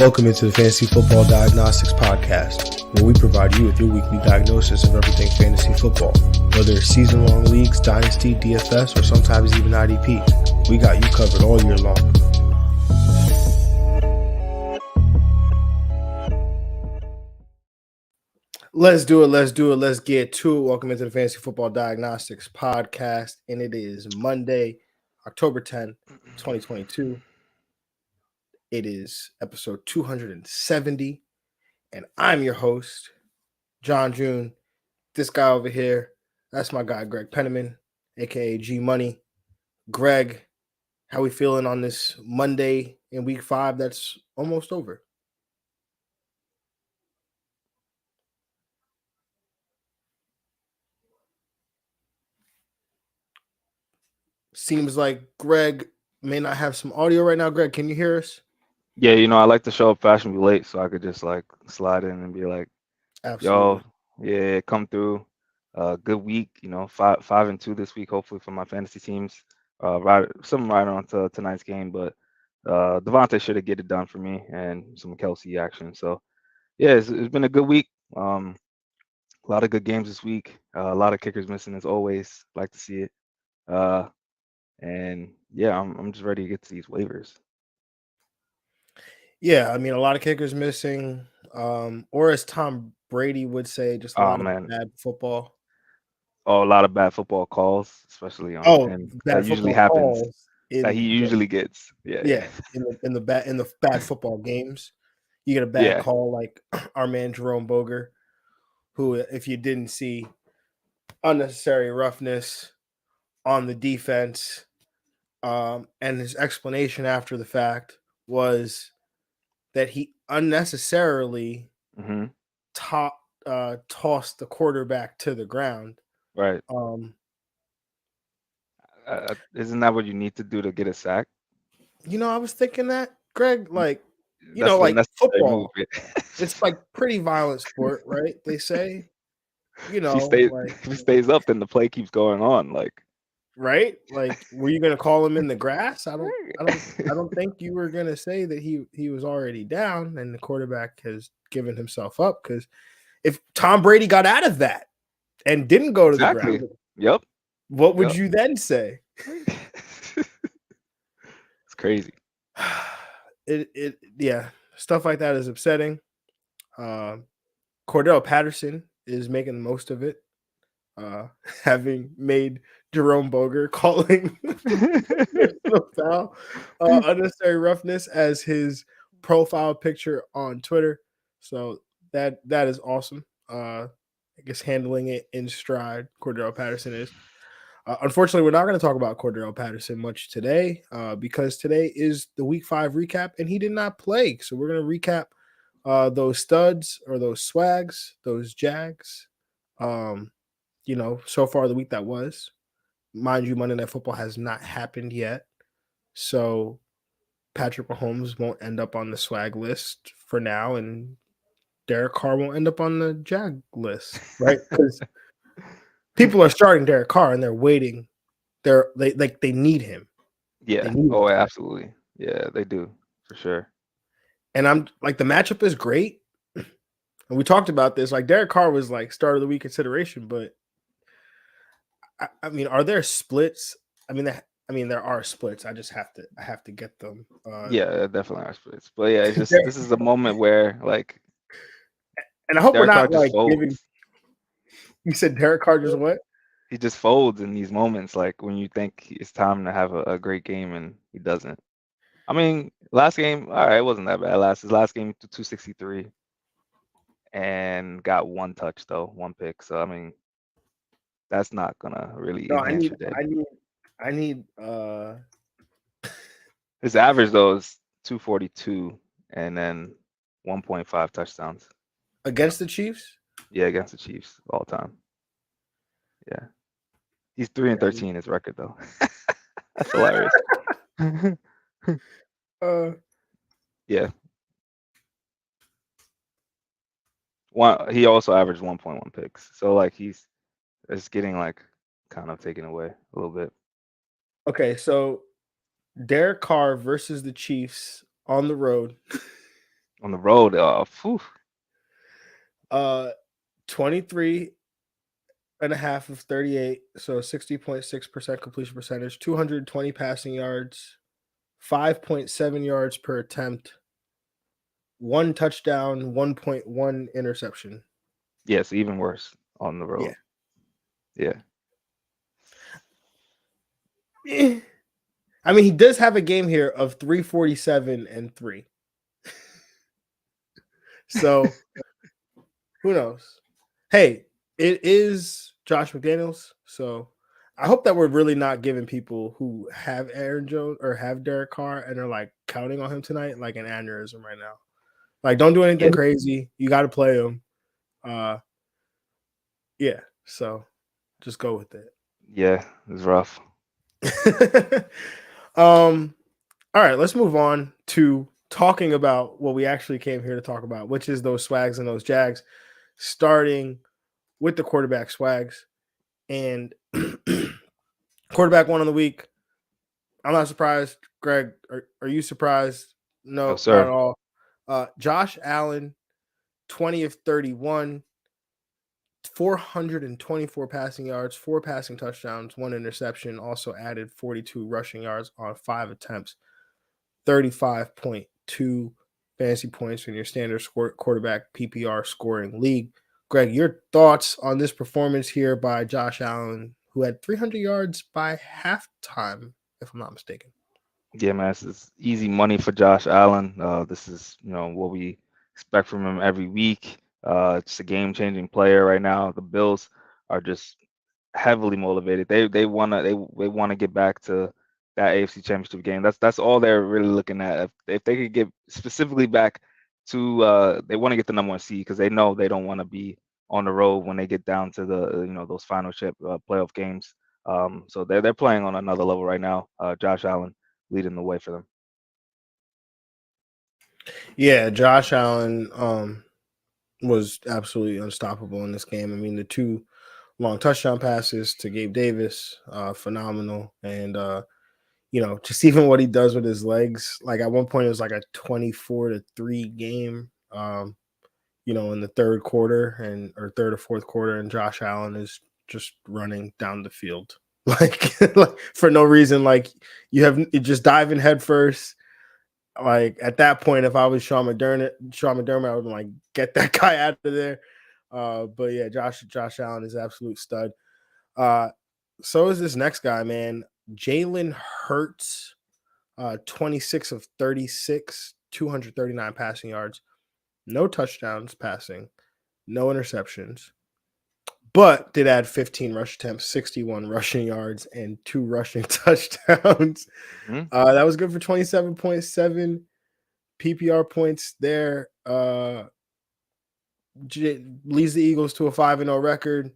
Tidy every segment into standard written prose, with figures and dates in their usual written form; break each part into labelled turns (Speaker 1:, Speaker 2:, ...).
Speaker 1: Welcome into the Fantasy Football Diagnostics Podcast, where we provide you with your weekly diagnosis of everything fantasy football. Whether it's season-long leagues, dynasty, DFS, or sometimes even IDP, we got you covered all year long. Let's do it. Let's get to it. Welcome into the Fantasy Football Diagnostics Podcast, and it is Monday, October 10th, 2022. It is episode 270, and I'm your host, John June. This guy over here, that's my guy, Greg Penniman, aka G Money. Greg, how we feeling on this Monday in week 5 that's almost over? Seems like Greg may not have some audio right now. Greg, can you hear us?
Speaker 2: Yeah, I like to show up fashionably late so I could just like slide in and be like,
Speaker 1: Absolutely.
Speaker 2: yo, come through. Good week, 5-2 this week, hopefully for my fantasy teams. Right on to tonight's game, but Devontae should have get it done for me and some Kelsey action. So yeah, it's been a good week. A lot of good games this week. A lot of kickers missing as always. Like to see it. And yeah, I'm just ready to get to these waivers.
Speaker 1: Yeah, I mean, a lot of kickers missing, or as Tom Brady would say, just a lot of bad football.
Speaker 2: Oh, a lot of bad football calls, especially on and that usually happens. That he usually gets. Yeah.
Speaker 1: In the bad football games, you get a bad call like our man Jerome Boger, who, if you didn't see, unnecessary roughness on the defense, and his explanation after the fact was that he unnecessarily tossed the quarterback to the ground.
Speaker 2: Right. Isn't that what you need to do to get a sack?
Speaker 1: I was thinking that, Greg, like football. It's like pretty violent sport, right? They say,
Speaker 2: if he stays up, then the play keeps going on. Like,
Speaker 1: right? Like, were you gonna call him in the grass? I don't think you were gonna say that he was already down and the quarterback has given himself up, because if Tom Brady got out of that and didn't go to the ground, what would you then say?
Speaker 2: It's crazy.
Speaker 1: Yeah, stuff like that is upsetting. Cordell Patterson is making the most of it, having made Jerome Boger calling foul, unnecessary roughness as his profile picture on Twitter. So that is awesome. I guess handling it in stride, Cordell Patterson is. Unfortunately, we're not going to talk about Cordell Patterson much today, because today is the Week 5 recap, and he did not play. So we're going to recap those studs or those swags, those jags. So far the week that was. Mind you, Monday Night Football has not happened yet. So Patrick Mahomes won't end up on the swag list for now, and Derek Carr won't end up on the jag list, right? Because people are starting Derek Carr and they're waiting. They need him.
Speaker 2: Yeah. Absolutely. Yeah, they do for sure.
Speaker 1: And I'm like, the matchup is great. And we talked about this. Like, Derek Carr was like start of the week consideration, but I mean, are there splits? I mean, there are splits. I have to get them.
Speaker 2: Yeah, definitely are splits. But yeah, it's just this is a moment where like,
Speaker 1: and I hope Derek we're not like giving. You said Derek Carr just what?
Speaker 2: He just folds in these moments, like when you think it's time to have a great game and he doesn't. I mean, last game, all right, it wasn't that bad. His last game, 263, and got one touch though, one pick. So I mean, that's not gonna really enhance your day.
Speaker 1: I need.
Speaker 2: His average though is 242, and then 1.5 touchdowns
Speaker 1: against the Chiefs.
Speaker 2: Yeah, against the Chiefs all time. Yeah, he's 3-13 his record though. That's hilarious. Yeah. He also averaged 1.1 picks, so like it's getting like kind of taken away a little bit.
Speaker 1: Okay, so Derek Carr versus the Chiefs on the road.
Speaker 2: On the road,
Speaker 1: 23 and a half of 38, so 60.6% completion percentage, 220 passing yards, 5.7 yards per attempt, 1 touchdown, 1.1 interception.
Speaker 2: yes, even worse on the road. Yeah.
Speaker 1: I mean, he does have a game here of 347 and 3. So who knows? Hey, it is Josh McDaniels. So I hope that we're really not giving people who have Aaron Jones or have Derek Carr and are like counting on him tonight like an aneurysm right now. Like, don't do anything crazy. You got to play him. Yeah. So just go with it.
Speaker 2: Yeah, it's rough.
Speaker 1: All right, let's move on to talking about what we actually came here to talk about, which is those Swags and those Jags, starting with the quarterback Swags. And quarterback one of the week. I'm not surprised. Greg, are you surprised?
Speaker 2: No,
Speaker 1: No, not
Speaker 2: sir.
Speaker 1: at all. Josh Allen, 20 of 31, 424 passing yards, 4 passing touchdowns, 1 interception, also added 42 rushing yards on 5 attempts, 35.2 fantasy points in your standard quarterback PPR scoring league. Greg, your thoughts on this performance here by Josh Allen, who had 300 yards by halftime, if I'm not mistaken.
Speaker 2: Yeah, man, this is easy money for Josh Allen. This is, what we expect from him every week. Just a game-changing player right now. The Bills are just heavily motivated. They wanna get back to that AFC Championship game. That's all they're really looking at. If they could get specifically back to, they want to get the number one seed because they know they don't want to be on the road when they get down to the those final playoff games. So they're playing on another level right now. Josh Allen leading the way for them.
Speaker 1: Yeah, Josh Allen was absolutely unstoppable in this game. I mean, the 2 long touchdown passes to Gabe Davis, phenomenal. And just even what he does with his legs. Like at one point, it was like a 24-3 game. In the third quarter or third or fourth quarter, and Josh Allen is just running down the field like for no reason. Like you just diving head first. Like at that point, if I was Sean McDermott, I would like get that guy out of there. But yeah, Josh Allen is absolute stud. So is this next guy, man. Jalen Hurts, 26 of 36, 239 passing yards, no touchdowns passing, no interceptions, but did add 15 rush attempts, 61 rushing yards, and 2 rushing touchdowns.
Speaker 2: Mhm.
Speaker 1: That was good for 27.7 PPR points there. Leads the Eagles to a 5-0 record.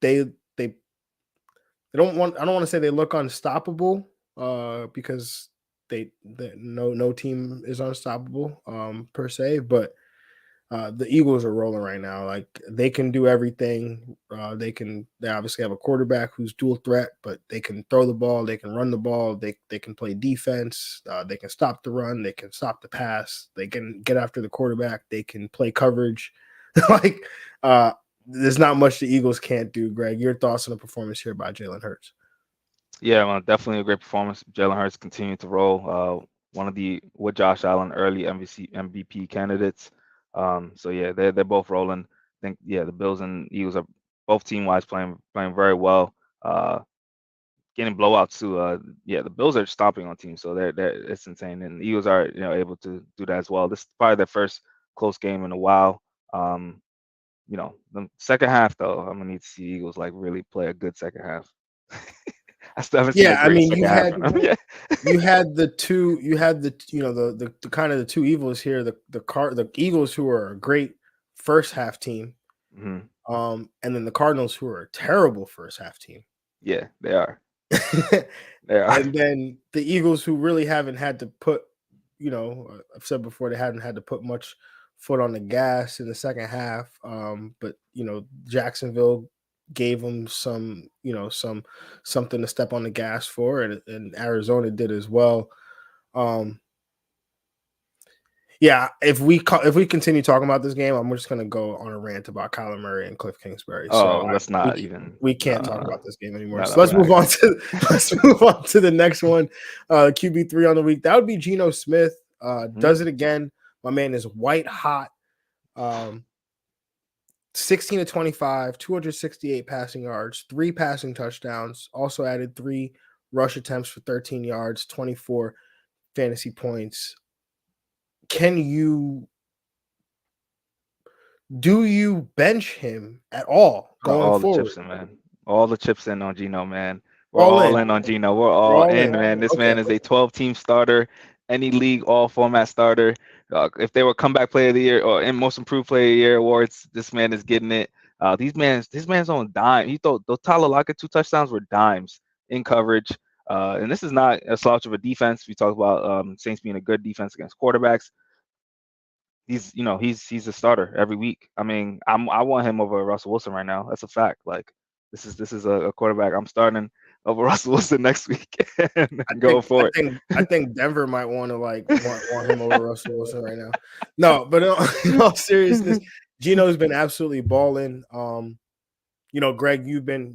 Speaker 1: They don't want. I don't want to say they look unstoppable, because no team is unstoppable, per se. But the Eagles are rolling right now. Like they can do everything. They obviously have a quarterback who's dual threat, but they can throw the ball, they can run the ball, they can play defense, they can stop the run, they can stop the pass, they can get after the quarterback, they can play coverage. like there's not much the Eagles can't do. Greg, your thoughts on the performance here by Jalen Hurts?
Speaker 2: Yeah, well, definitely a great performance. Jalen Hurts continued to roll. One of the with Josh Allen early MVP candidates. So yeah, they're both rolling. I think the Bills and Eagles are both team wise playing very well. Getting blowouts too. The Bills are stopping on teams, so they're it's insane. And the Eagles are able to do that as well. This is probably their first close game in a while. The second half though, I'm gonna need to see Eagles like really play a good second half. I still haven't seen a
Speaker 1: Yeah, I
Speaker 2: great
Speaker 1: mean,
Speaker 2: second half from them. Yeah.
Speaker 1: you had the kind of the two evils here, the Eagles, who are a great first half team,
Speaker 2: Mhm.
Speaker 1: and then the Cardinals, who are a terrible first half team.
Speaker 2: Yeah, they are. They are.
Speaker 1: And then the Eagles, who really haven't had to put, I've said before, they hadn't had to put much foot on the gas in the second half. But Jacksonville gave them something to step on the gas for, and Arizona did as well. Um, Yeah, if we continue talking about this game, I'm just gonna go on a rant about Kyler Murray and Cliff Kingsbury. So
Speaker 2: Oh, let's not even.
Speaker 1: we
Speaker 2: No,
Speaker 1: can't
Speaker 2: no,
Speaker 1: talk
Speaker 2: no,
Speaker 1: about this game anymore.
Speaker 2: no,
Speaker 1: So
Speaker 2: no. We're not gonna.
Speaker 1: let's move on to the next one. QB3 on the week. That would be Geno Smith. Does it again. My man is white hot. 16 to 25, 268 passing yards, 3 passing touchdowns. Also added 3 rush attempts for 13 yards, 24 fantasy points. Do you bench him at all
Speaker 2: Put
Speaker 1: going
Speaker 2: all the
Speaker 1: forward?
Speaker 2: chips in, man. All the chips in on Geno, man. We're
Speaker 1: All
Speaker 2: all
Speaker 1: in.
Speaker 2: in on Geno. We're
Speaker 1: We're
Speaker 2: all
Speaker 1: all
Speaker 2: in,
Speaker 1: in.
Speaker 2: man. This
Speaker 1: Okay.
Speaker 2: man is a 12-team starter, any league, all format starter. If they were comeback player of the year or in most improved player of the year awards, this man is getting it. This man's on dime. He thought those Tyler Lockett 2 touchdowns were dimes in coverage. And this is not a slouch of a defense. We talked about Saints being a good defense against quarterbacks. He's a starter every week. I mean, I want him over Russell Wilson right now. That's a fact. Like this is a quarterback I'm starting over Russell Wilson next week and go for it.
Speaker 1: I think Denver might want to want him over Russell Wilson right now. No, but in all seriousness, Geno's been absolutely balling. Greg, you've been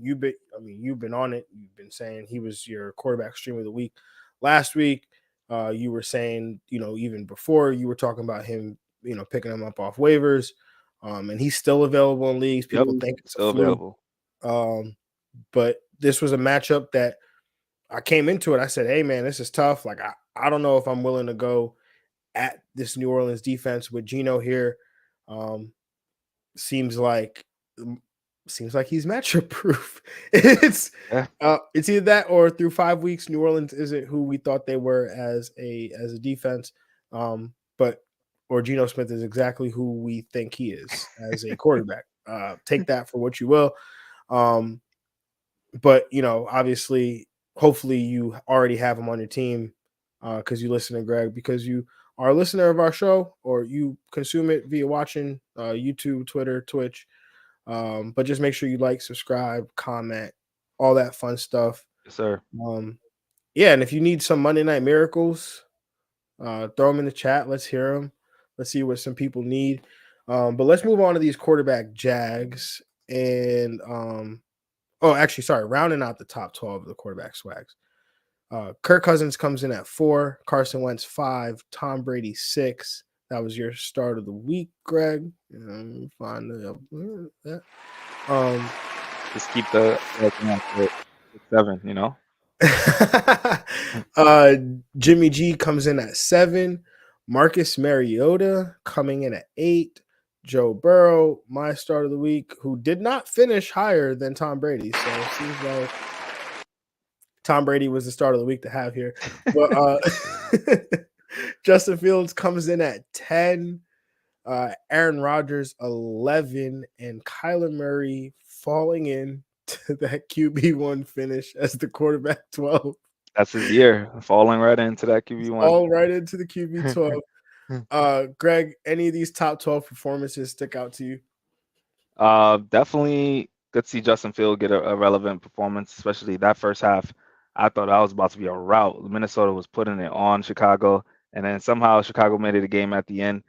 Speaker 1: on it. You've been saying he was your quarterback stream of the week last week. You were saying, even before you were talking about him, picking him up off waivers. And he's still available in leagues. People think it's
Speaker 2: still
Speaker 1: a fluke.
Speaker 2: available.
Speaker 1: But this was a matchup that I came into it. I said, hey man, this is tough. Like I don't know if I'm willing to go at this New Orleans defense with Geno here. Seems like he's matchup proof. It's either that or through 5 weeks, New Orleans isn't who we thought they were as a defense. Or Geno Smith is exactly who we think he is as a quarterback. Take that for what you will. But obviously, hopefully you already have him on your team because you listen to Greg, because you are a listener of our show or you consume it via watching YouTube, Twitter, Twitch. But just make sure you like, subscribe, comment, all that fun stuff.
Speaker 2: Yes, sir.
Speaker 1: Yeah, and if you need some Monday Night Miracles, throw them in the chat. Let's hear them. Let's see what some people need. But let's move on to these quarterback jags. And rounding out the top 12 of the quarterback swags. Kirk Cousins comes in at 4, Carson Wentz 5, Tom Brady 6. That was your start of the week, Greg. Find that.
Speaker 2: Just keep the 7,
Speaker 1: Jimmy G comes in at 7, Marcus Mariota coming in at 8, Joe Burrow, my start of the week, who did not finish higher than Tom Brady. So it seems like Tom Brady was the start of the week to have here. But Justin Fields comes in at 10, Aaron Rodgers 11, and Kyler Murray falling in to that QB1 finish as the quarterback 12.
Speaker 2: That's his year, falling right into that QB1.
Speaker 1: All right into the QB 12. Greg, any of these top 12 performances stick out to you?
Speaker 2: Definitely good to see Justin Field get a relevant performance, especially that first half. I thought that was about to be a rout. Minnesota was putting it on Chicago, and then somehow Chicago made it a game at the end.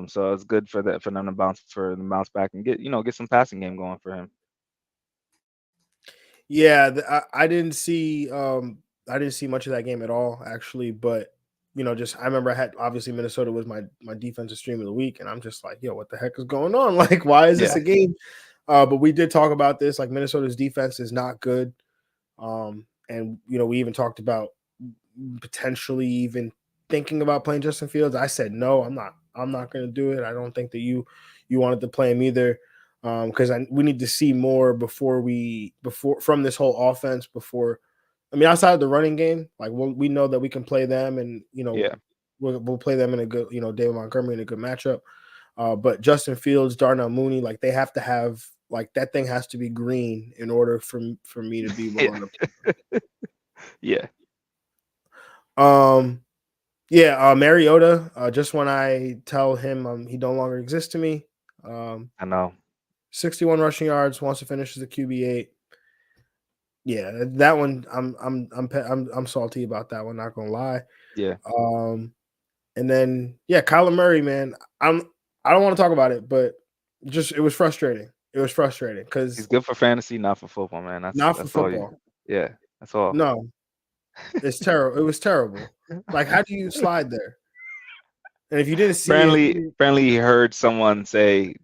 Speaker 2: So it's good for them to bounce back and get some passing game going for him.
Speaker 1: Yeah, I didn't see much of that game at all, actually. But I remember obviously Minnesota was my defensive stream of the week, and I'm just like, yo, what the heck is going on? Like, why is this a game? But we did talk about this. Like, Minnesota's defense is not good, and we even talked about potentially even thinking about playing Justin Fields. I said no, I'm not going to do it. I don't think that you wanted to play him either. Because we need to see more before from this whole offense. Outside of the running game, like we know that we can play them, and we'll play them in a good, David Montgomery in a good matchup. But Justin Fields, Darnell Mooney, like they have to have, like that thing has to be green in order for me to be willing to play.
Speaker 2: Yeah.
Speaker 1: Mariota. Just when I tell him he no longer exists to me.
Speaker 2: I know.
Speaker 1: 61 rushing yards, wants to finish as a QB8. Yeah, that one I'm salty about that one, not gonna lie.
Speaker 2: Yeah.
Speaker 1: And then Kyler Murray, man, I don't want to talk about it, but it was frustrating. It was frustrating
Speaker 2: He's
Speaker 1: because
Speaker 2: good for fantasy, not for football, man.
Speaker 1: not for
Speaker 2: That's all you.
Speaker 1: football.
Speaker 2: Yeah, that's all.
Speaker 1: No, it's terrible. It was terrible. Like, how do you slide there? And if you didn't see it,
Speaker 2: Apparently he heard someone say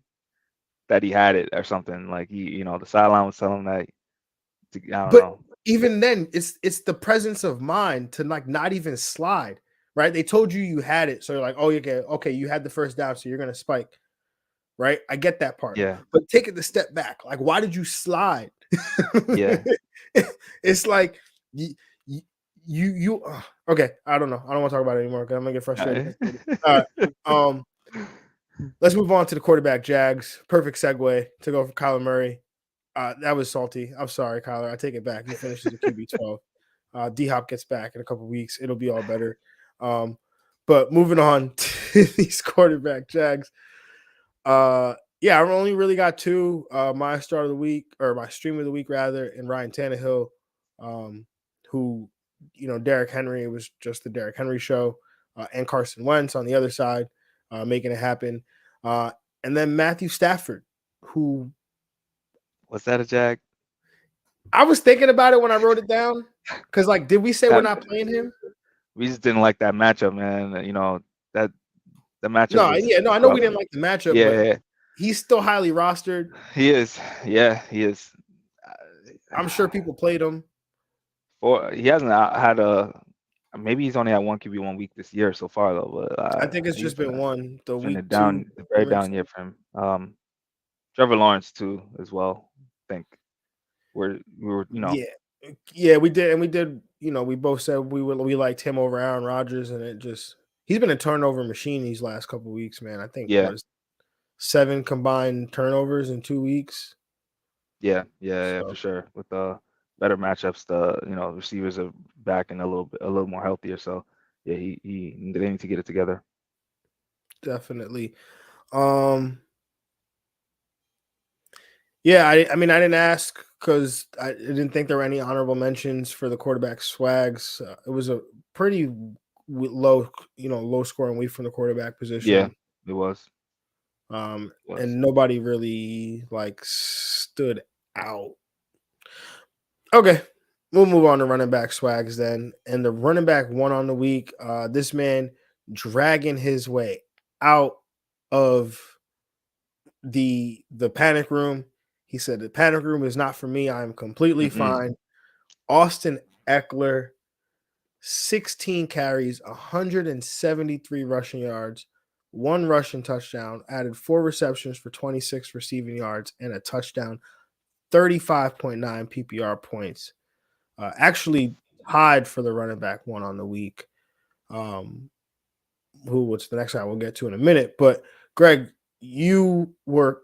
Speaker 2: that he had it or something. Like the sideline was telling him that. I don't
Speaker 1: but
Speaker 2: know.
Speaker 1: even then, it's the presence of mind to like not even slide, right? They told you had it, so you're like, oh, okay, you had the first down, so you're gonna spike, right? I get that part,
Speaker 2: Yeah,
Speaker 1: but take it the step back. Like, why did you slide?
Speaker 2: yeah.
Speaker 1: It's like you okay. I don't know. I don't want to talk about it anymore because I'm gonna get frustrated. All right. Let's move on to the quarterback Jags. Perfect segue to go for Kyler Murray. That was salty. I'm sorry, Kyler. I take it back. He finishes the QB 12. D-Hop gets back in a couple weeks. It'll be all better. But moving on to these quarterback Jags. I only really got two. My start of the week, or my stream of the week rather, and Ryan Tannehill, who, Derrick Henry, it was just the Derrick Henry show, and Carson Wentz on the other side, making it happen. And then Matthew Stafford, who
Speaker 2: Was that a Jag?
Speaker 1: I was thinking about it when I wrote it down. Because, like, did we say we're not playing him?
Speaker 2: We just didn't like that matchup, man. That the matchup
Speaker 1: No,
Speaker 2: was
Speaker 1: I know we didn't like the matchup, but he's still highly rostered.
Speaker 2: He is. Yeah, he is.
Speaker 1: I'm sure people played him.
Speaker 2: He hasn't had maybe he's only had one QB 1 week this year so far though, but
Speaker 1: I think it's just been one. The week
Speaker 2: down,
Speaker 1: 2,
Speaker 2: very down year for him. Trevor Lawrence too, as well. I think we were.
Speaker 1: Yeah, we did, and we did. We both said we liked him over Aaron Rodgers, and he's been a turnover machine these last couple of weeks, man. I think 7 combined turnovers in 2 weeks.
Speaker 2: Yeah, for sure. With the better matchups, the receivers are back and a little more healthier. So yeah, they need to get it together.
Speaker 1: Definitely. Yeah, I mean, I didn't ask because I didn't think there were any honorable mentions for the quarterback Swags. It was a pretty low scoring week from the quarterback position.
Speaker 2: Yeah, it was.
Speaker 1: And nobody really stood out. Okay, we'll move on to running back Swags then. And the running back one on the week, this man dragging his way out of the panic room. He said, the panic room is not for me. I'm completely fine. Austin Eckler, 16 carries, 173 rushing yards, 1 rushing touchdown, added 4 receptions for 26 receiving yards and a touchdown, 35.9 PPR points. Actually tied for the running back one on the week. What's the next guy we'll get to in a minute. But Greg, you were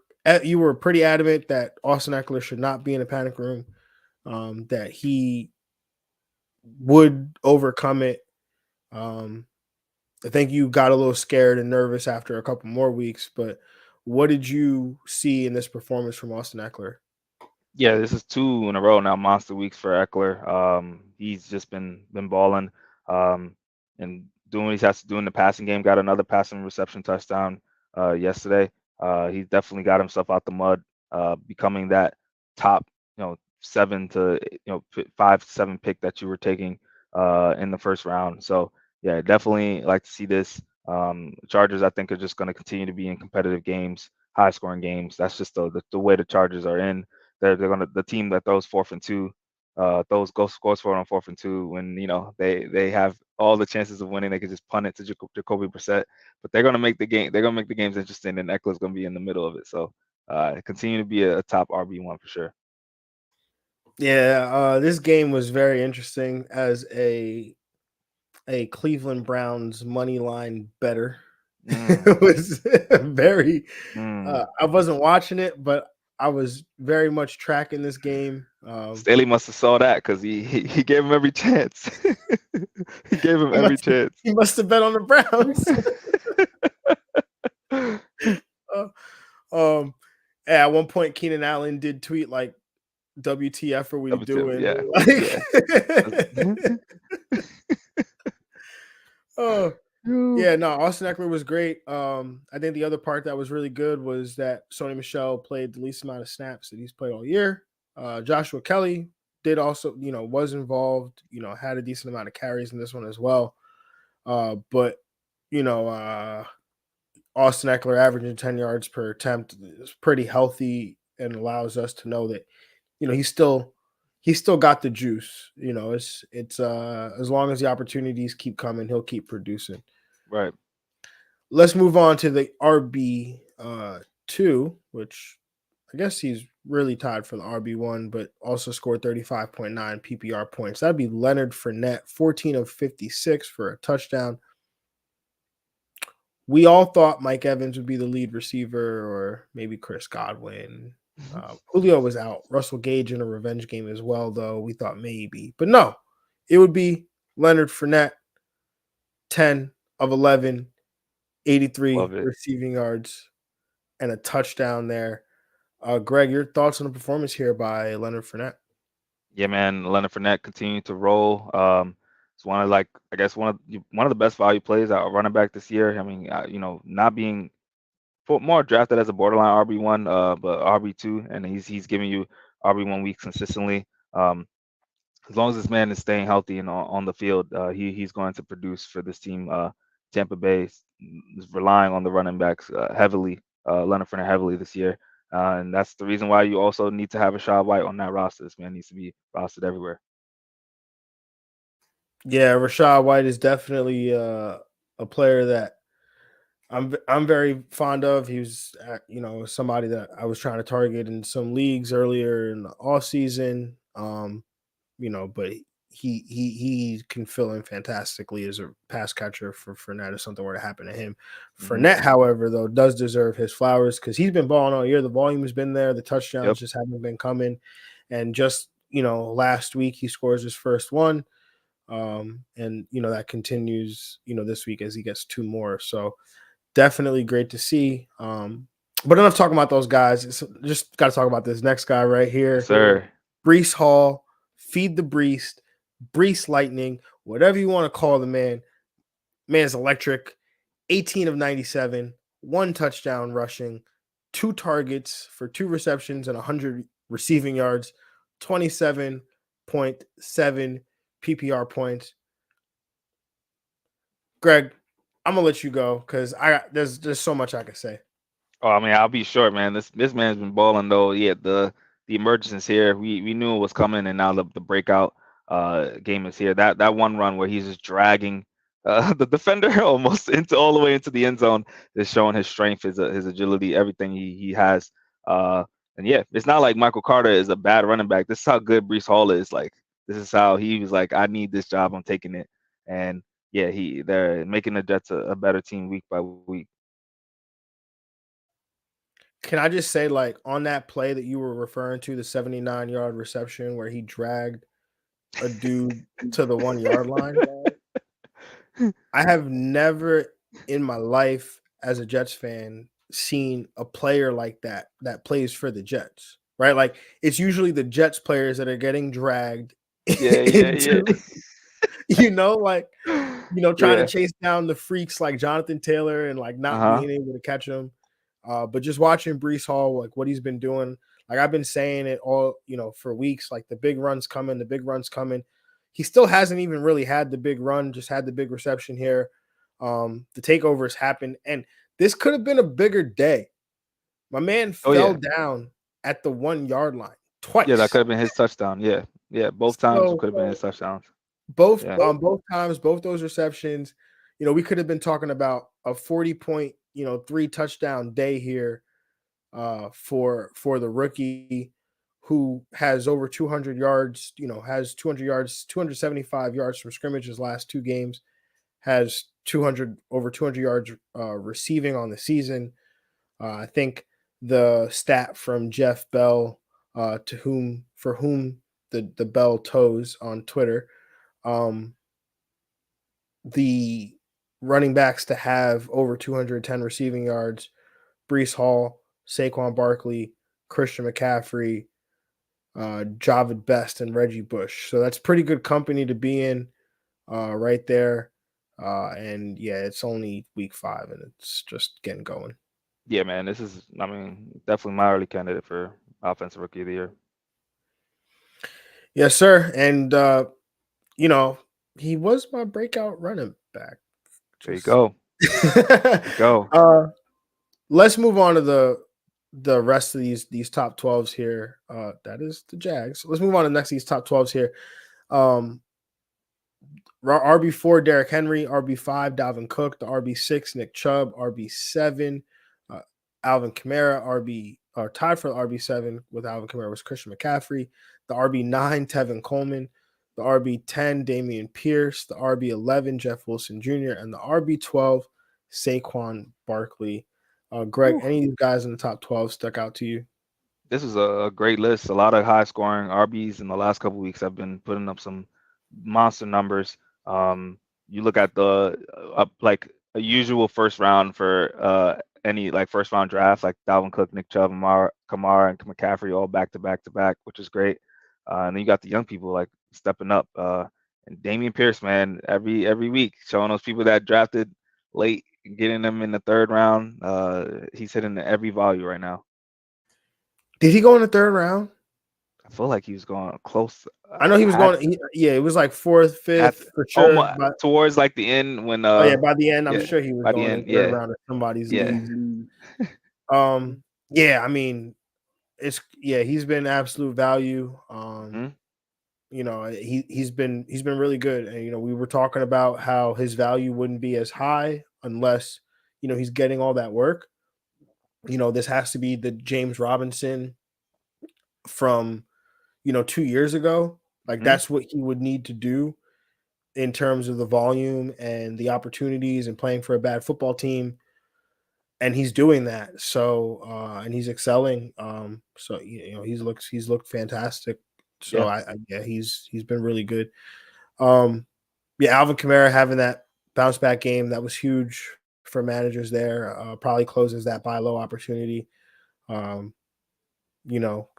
Speaker 1: pretty adamant that Austin Eckler should not be in a panic room, that he would overcome it. I think you got a little scared and nervous after a couple more weeks, but what did you see in this performance from Austin Eckler?
Speaker 2: Yeah, this is 2 in a row now, monster weeks for Eckler. He's just been balling, and doing what he has to do in the passing game. Got another passing reception touchdown yesterday. He's definitely got himself out the mud, becoming that top 7 to 5 to 7 pick that you were taking in the first round. So yeah, definitely like to see this. Chargers, I think, are just going to continue to be in competitive games, high scoring games. That's just the way the Chargers are in. They're gonna, the team that throws 4th and 2, scores for it on 4th and 2 when they have all the chances of winning. They could just punt it to Jacoby Brissett, but they're gonna make the game. They're gonna make the games interesting, and Eckler's gonna be in the middle of it. So continue to be a top RB1 for sure.
Speaker 1: Yeah, this game was very interesting as a Cleveland Browns money line better. It was very. I wasn't watching it, but I was very much tracking this game.
Speaker 2: Staley must have saw that because he gave him every chance. He gave him every chance.
Speaker 1: He must have bet on the Browns. At one point, Keenan Allen did tweet like, "WTF are we doing?"
Speaker 2: Yeah.
Speaker 1: Oh, Yeah, no, Austin Eckler was great. I think the other part that was really good was that Sony Michel played the least amount of snaps that he's played all year. Joshua Kelly did also, was involved, had a decent amount of carries in this one as well. But Austin Eckler averaging 10 yards per attempt is pretty healthy and allows us to know that, he's still got the juice. It's as long as the opportunities keep coming, he'll keep producing.
Speaker 2: Right.
Speaker 1: Let's move on to the RB two, which I guess he's really tied for the RB1, but also scored 35.9 PPR points. That'd be Leonard Fournette, 14 of 56 for a touchdown. We all thought Mike Evans would be the lead receiver, or maybe Chris Godwin. Julio was out. Russell Gage in a revenge game as well, though. We thought maybe. But no, it would be Leonard Fournette, 10 of 11, 83 receiving yards, and a touchdown there. Greg, your thoughts on the performance here by Leonard Fournette?
Speaker 2: Yeah, man, Leonard Fournette continuing to roll. It's one of one of the best value plays at running back this year. I mean, not being more drafted as a borderline RB1, but RB2, and he's giving you RB1 weeks consistently. As long as this man is staying healthy and on the field, he's going to produce for this team. Tampa Bay is relying on the running backs heavily, Leonard Fournette heavily this year. And that's the reason why you also need to have a Rashad White on that roster. This man needs to be rostered everywhere.
Speaker 1: Yeah, Rashad White is definitely a player that I'm very fond of. He was, somebody that I was trying to target in some leagues earlier in the off season. But he can fill in fantastically as a pass catcher for Fournette if something were to happen to him. Fournette, however, though, does deserve his flowers because he's been balling all year. The volume has been there. The touchdowns just haven't been coming. And just, last week he scores his first one. And, that continues, this week as he gets two more. So definitely great to see. But enough talking about those guys. Just got to talk about this next guy right here.
Speaker 2: Yes, sir.
Speaker 1: Breece Hall, feed the Breece Lightning, whatever you want to call the man. Man's electric. 18 of 97, 1 touchdown rushing, 2 targets for 2 receptions and 100 receiving yards, 27.7 PPR points. Greg, I'm gonna let you go because there's so much I can say.
Speaker 2: Oh, I mean, I'll be short, man. This man's been balling though. Yeah, the emergence here. We knew it was coming, and now the breakout game is here. That one run where he's just dragging the defender almost all the way into the end zone is showing his strength, his agility, everything he has. And yeah, it's not like Michael Carter is a bad running back. This is how good Breece Hall is. Like, this is how he was like, I need this job. I'm taking it. And yeah, they're making the Jets a better team week by week.
Speaker 1: Can I just say, like, on that play that you were referring to, the 79-yard reception where he dragged a dude to the 1-yard line, I have never in my life as a Jets fan seen a player like that plays for the Jets, right? Like, it's usually the Jets players that are getting dragged into, trying to chase down the freaks like Jonathan Taylor and like not being able to catch him. But just watching Breece Hall, like what he's been doing, like I've been saying it all, for weeks, like the big run's coming. He still hasn't even really had the big run, just had the big reception here. The takeovers happened, and this could have been a bigger day. My man fell down at the 1-yard line twice.
Speaker 2: Yeah, that could have been his touchdown. Yeah, both times could have been his touchdowns.
Speaker 1: Both times, both those receptions, we could have been talking about a 40-point, 3 touchdown day here for the rookie who has over 200 yards, has 200 yards, 275 yards from scrimmage his last 2 games, has over 200 yards receiving on the season. I think the stat from Jeff Bell, for whom the bell toes on Twitter, the running backs to have over 210 receiving yards: Breece Hall, Saquon Barkley, Christian McCaffrey, Javid Best, and Reggie Bush. So that's pretty good company to be in right there. And yeah, it's only week 5 and it's just getting going.
Speaker 2: Yeah, man, this is, I mean, definitely my early candidate for offensive rookie of the year.
Speaker 1: Yes, sir. And you know, he was my breakout running back.
Speaker 2: There you
Speaker 1: Just
Speaker 2: go. There you go.
Speaker 1: let's move on to the rest of these top 12s here. That is the Jags. Let's move on to the next of these top 12s here. RB4 Derrick Henry, RB5 Dalvin Cook, the RB6 Nick Chubb, RB7 Alvin Kamara, tied for the RB7 with Alvin Kamara was Christian McCaffrey, the RB9 Tevin Coleman, the RB10 Damian Pierce, the RB11 Jeff Wilson Jr., and the RB12 Saquon Barkley. Greg,
Speaker 2: Whew.
Speaker 1: any of these guys in the top 12 stuck out to you?
Speaker 2: This is a great list. A lot of high scoring RBs in the last couple weeks. I've been putting up some monster numbers. You look at the like a usual first round for any like first round draft, like Dalvin Cook, Nick Chubb, Kamara, and McCaffrey all back to back to back, which is great. And then you got the young people like stepping up. And Damian Pierce, man, every week showing those people that drafted late, getting them in the third round. He's hitting every value right now.
Speaker 1: Did he go in the third round?
Speaker 2: I feel like he was going close.
Speaker 1: I know he was going. Yeah, it was like 4th, 5th for sure.
Speaker 2: Almost towards like the end when
Speaker 1: Oh yeah, by the end, I'm
Speaker 2: yeah,
Speaker 1: sure he was
Speaker 2: by the
Speaker 1: going in
Speaker 2: end,
Speaker 1: third
Speaker 2: yeah,
Speaker 1: round of somebody's
Speaker 2: yeah.
Speaker 1: league. Yeah, I mean, he's been absolute value. You know, he's been really good, and you know, we were talking about how his value wouldn't be as high unless you know he's getting all that work. You know, this has to be the James Robinson from 2 years ago. Like that's what he would need to do in terms of the volume and the opportunities and playing for a bad football team. And he's doing that. So and he's excelling. So you know, he's looked fantastic. So
Speaker 2: Yeah.
Speaker 1: he's been really good. Yeah, Alvin Kamara having that bounce back game, that was huge for managers there. Probably closes that buy low opportunity. You know,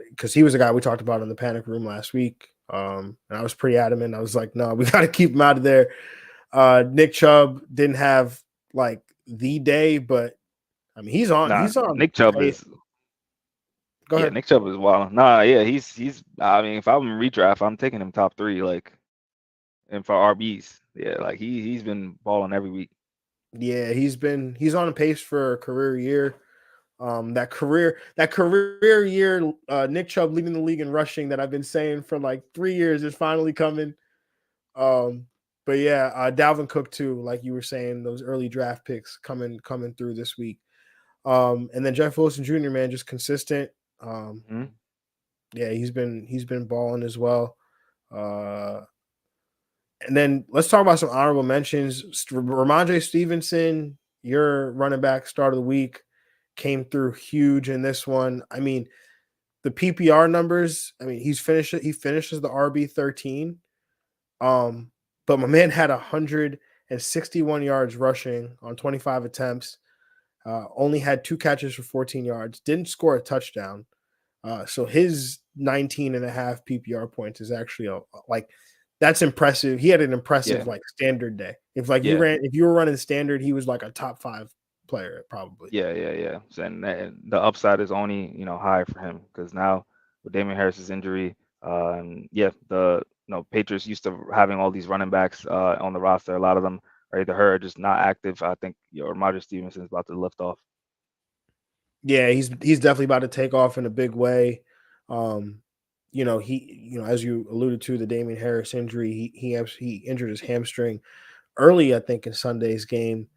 Speaker 1: because he was a guy we talked about in the panic room last week. And I was pretty adamant. I was like, no, we got to keep him out of there. Nick Chubb didn't have like the day, but I mean, he's on.
Speaker 2: Nah,
Speaker 1: He's on.
Speaker 2: Nick Chubb is.
Speaker 1: Go
Speaker 2: Yeah,
Speaker 1: ahead.
Speaker 2: Nick Chubb is wild. Nah, yeah, he's. I mean, if I'm redraft, I'm taking him top 3, like, and for RBs, yeah, like he's been balling every week.
Speaker 1: Yeah, he's on a pace for a career year. That career year, Nick Chubb leading the league in rushing that I've been saying for like 3 years is finally coming. But yeah, Dalvin Cook too, like you were saying, those early draft picks coming through this week. And then Jeff Wilson Jr., man, just consistent. Yeah, he's been balling as well. And then let's talk about some honorable mentions. Ramondre Stevenson, your running back start of the week, came through huge in this one. I mean, the PPR numbers, I mean, he finishes the RB13. But my man had 161 yards rushing on 25 attempts. Only had 2 catches for 14 yards. Didn't score a touchdown. So his 19.5 PPR points is actually that's impressive. He had an impressive like standard day. If you were running standard, he was like a top 5 player probably.
Speaker 2: Yeah. And the upside is only high for him because now with Damian Harris's injury, the Patriots used to having all these running backs on the roster. A lot of them are either hurt or just not active. I think Ramondre Stevenson is about to lift off.
Speaker 1: Yeah, he's definitely about to take off in a big way. As you alluded to, the Damian Harris injury, he injured his hamstring early, I think, in Sunday's game.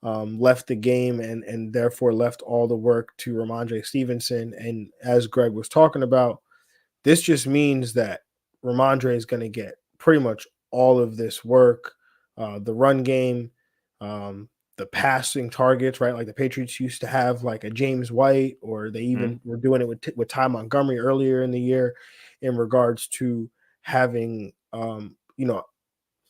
Speaker 1: Left the game and therefore left all the work to Ramondre Stevenson. And as Greg was talking about, this just means that Ramondre is going to get pretty much all of this work, the run game, the passing targets, right? Like the Patriots used to have like a James White, or they even were doing it with Ty Montgomery earlier in the year in regards to having,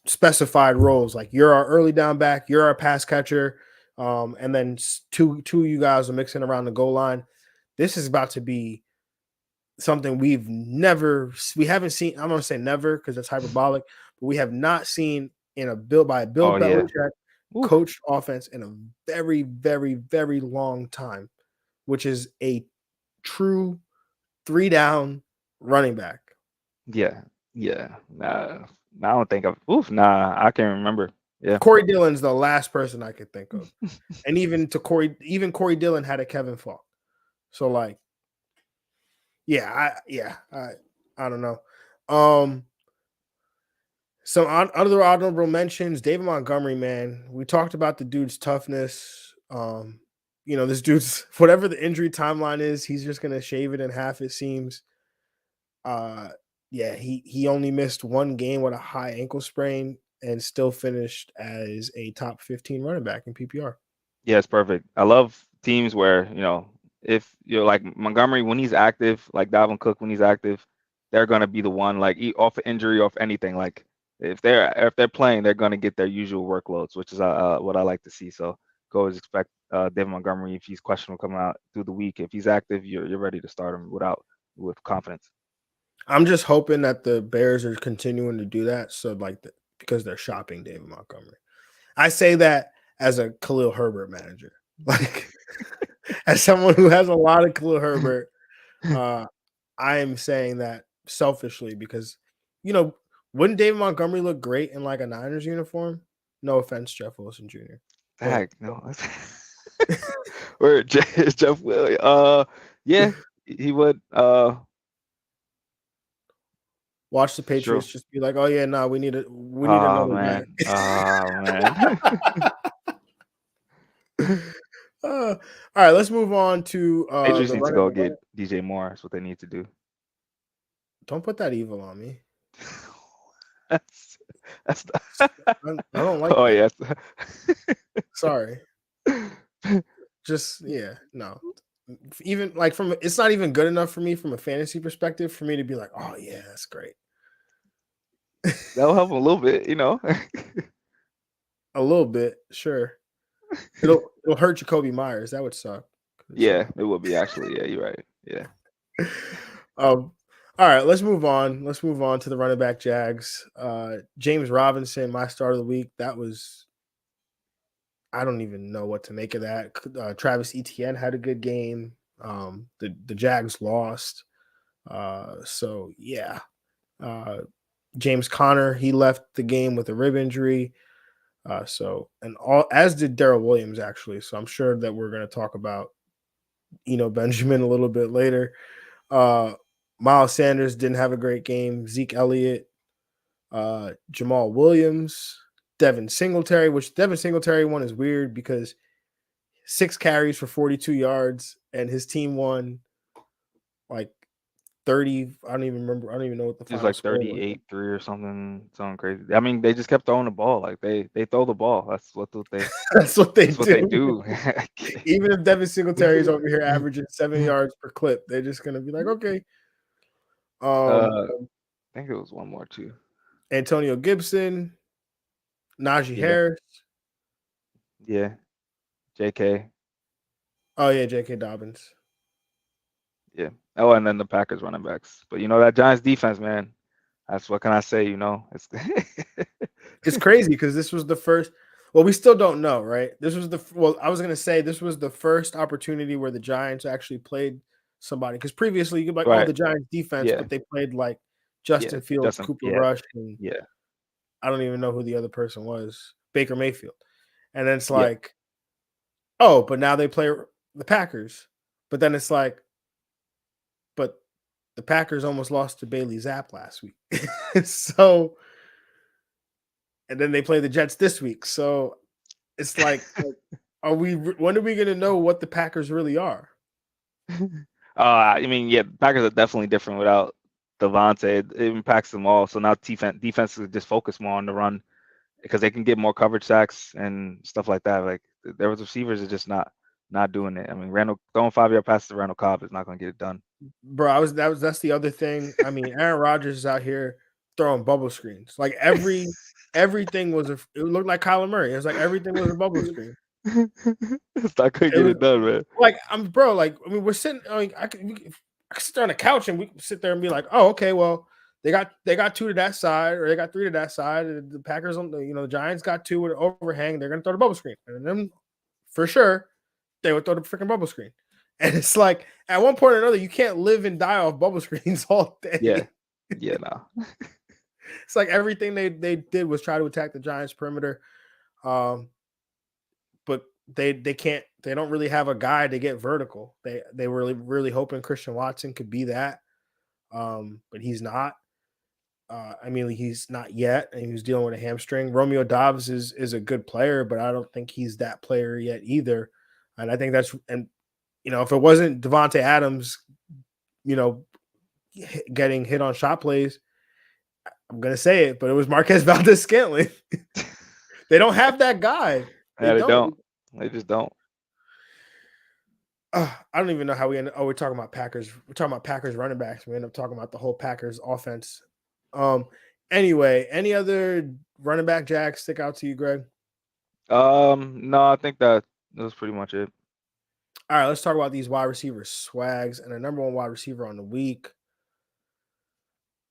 Speaker 1: specified roles. Like you're our early down back, you're our pass catcher, and then two of you guys are mixing around the goal line. This is about to be something we haven't seen. I'm going to say never because it's hyperbolic, but we have not seen by Bill
Speaker 2: Oh yeah.
Speaker 1: Belichick
Speaker 2: Oof.
Speaker 1: coached offense in a very, very, very long time, which is a true 3-down running back.
Speaker 2: Yeah. Nah, I don't think of. Nah, I can't remember. Yeah.
Speaker 1: Corey Dillon's the last person I could think of, and even Corey Dillon had a Kevin Falk. So like, I don't know. Some other honorable mentions: David Montgomery, man. We talked about the dude's toughness. This dude's whatever the injury timeline is, he's just gonna shave it in half. It seems. He only missed one game with a high ankle sprain and still finished as a top 15 running back in PPR.
Speaker 2: Yeah, it's perfect. I love teams where, if you're like Montgomery when he's active, like Dalvin Cook when he's active, they're gonna be the one like off injury, off anything. Like if they're playing, they're gonna get their usual workloads, which is what I like to see. So go always expect David Montgomery if he's questionable coming out through the week. If he's active, you're ready to start him with confidence.
Speaker 1: I'm just hoping that the Bears are continuing to do that. So because they're shopping David Montgomery. I say that as a Khalil Herbert manager, like as someone who has a lot of Khalil Herbert, I am saying that selfishly because, wouldn't David Montgomery look great in like a Niners uniform? No offense, Jeff Wilson Jr.
Speaker 2: Heck no. Where Jeff Williams? Yeah, he would.
Speaker 1: Watch the Patriots just be like, oh yeah, no, we need another
Speaker 2: man.
Speaker 1: guy. All right, let's move on to
Speaker 2: Patriots need to go get DJ Moore. That's what they need to do.
Speaker 1: Don't put that evil on me.
Speaker 2: That's
Speaker 1: I don't like.
Speaker 2: Oh
Speaker 1: that.
Speaker 2: yes.
Speaker 1: Sorry. Just no. Even like it's not even good enough for me from a fantasy perspective for me to be like, oh yeah, that's great.
Speaker 2: That'll help a little bit,
Speaker 1: A little bit, sure. It'll hurt Jacoby Myers. That would suck.
Speaker 2: Yeah, it would be actually. Yeah, you're right. Yeah.
Speaker 1: All right, let's move on. Let's move on to the running back Jags. James Robinson, my start of the week. That was, I don't even know what to make of that. Travis Etienne had a good game. The Jags lost. James Conner, he left the game with a rib injury. As did Darrell Williams, actually. So I'm sure that we're going to talk about Benjamin a little bit later. Miles Sanders didn't have a great game. Zeke Elliott, Jamal Williams, Devin Singletary, which Devin Singletary one is weird because 6 carries for 42 yards and his team won like 30. I don't even remember. I don't even know what the final score was.
Speaker 2: 38-3 or something crazy. I mean, they just kept throwing the ball. Like they throw the ball. That's what they do.
Speaker 1: Even if Devin Singletary is over here averaging 7 yards per clip, they're just gonna be like, okay.
Speaker 2: I think it was one more too.
Speaker 1: Antonio Gibson, Najee Harris.
Speaker 2: Yeah. JK.
Speaker 1: Oh yeah, JK Dobbins.
Speaker 2: Yeah. Oh, and then the Packers running backs. But that Giants defense, man. That's what can I say,
Speaker 1: It's crazy because this was the first. Well, we still don't know, right? I was gonna say this was the first opportunity where the Giants actually played somebody because previously you could like,
Speaker 2: right.
Speaker 1: the Giants defense, but they played like Justin Fields, Cooper Rush, and I don't even know who the other person was, Baker Mayfield. And then it's like, oh, but now they play the Packers. But then it's like, but the Packers almost lost to Bailey Zapp last week. So, and then they play the Jets this week. So it's like, when are we going to know what the Packers really are?
Speaker 2: I mean, Packers are definitely different without Devontae. It impacts them all. So now defense is just focus more on the run because they can get more coverage sacks and stuff like that. Like their receivers are just not doing it. I mean, throwing 5-yard passes to Randall Cobb is not going to get it done.
Speaker 1: Bro, that's the other thing. I mean, Aaron Rodgers is out here throwing bubble screens. Like everything was it looked like Kyler Murray. It was like everything was a bubble screen.
Speaker 2: I couldn't get it done, man.
Speaker 1: Like we're sitting. I mean, I could sit there on the couch and we could sit there and be like, oh, okay, well, They got 2 to that side, or they got 3 to that side. The Packers, the Giants got 2 with an overhang. They're gonna throw the bubble screen, and then for sure they would throw the freaking bubble screen. And it's like at one point or another, you can't live and die off bubble screens all day.
Speaker 2: Yeah, no.
Speaker 1: It's like everything they did was try to attack the Giants perimeter, but they can't. They don't really have a guy to get vertical. They were really hoping Christian Watson could be that, but he's not. He's not yet, and he was dealing with a hamstring. Romeo Doubs is a good player, but I don't think he's that player yet either. And I think if it wasn't Devontae Adams, getting hit on shot plays, I'm gonna say it, but it was Marquez Valdez-Scantling. They don't have that guy.
Speaker 2: They don't. They just don't.
Speaker 1: I don't even know how we end up. Oh, we're talking about Packers. We're talking about Packers running backs. We end up talking about the whole Packers offense. Anyway, any other running back jacks stick out to you, Greg?
Speaker 2: No, I think that was pretty much it.
Speaker 1: All right, let's talk about these wide receivers, Swags, and the number 1 wide receiver on the week.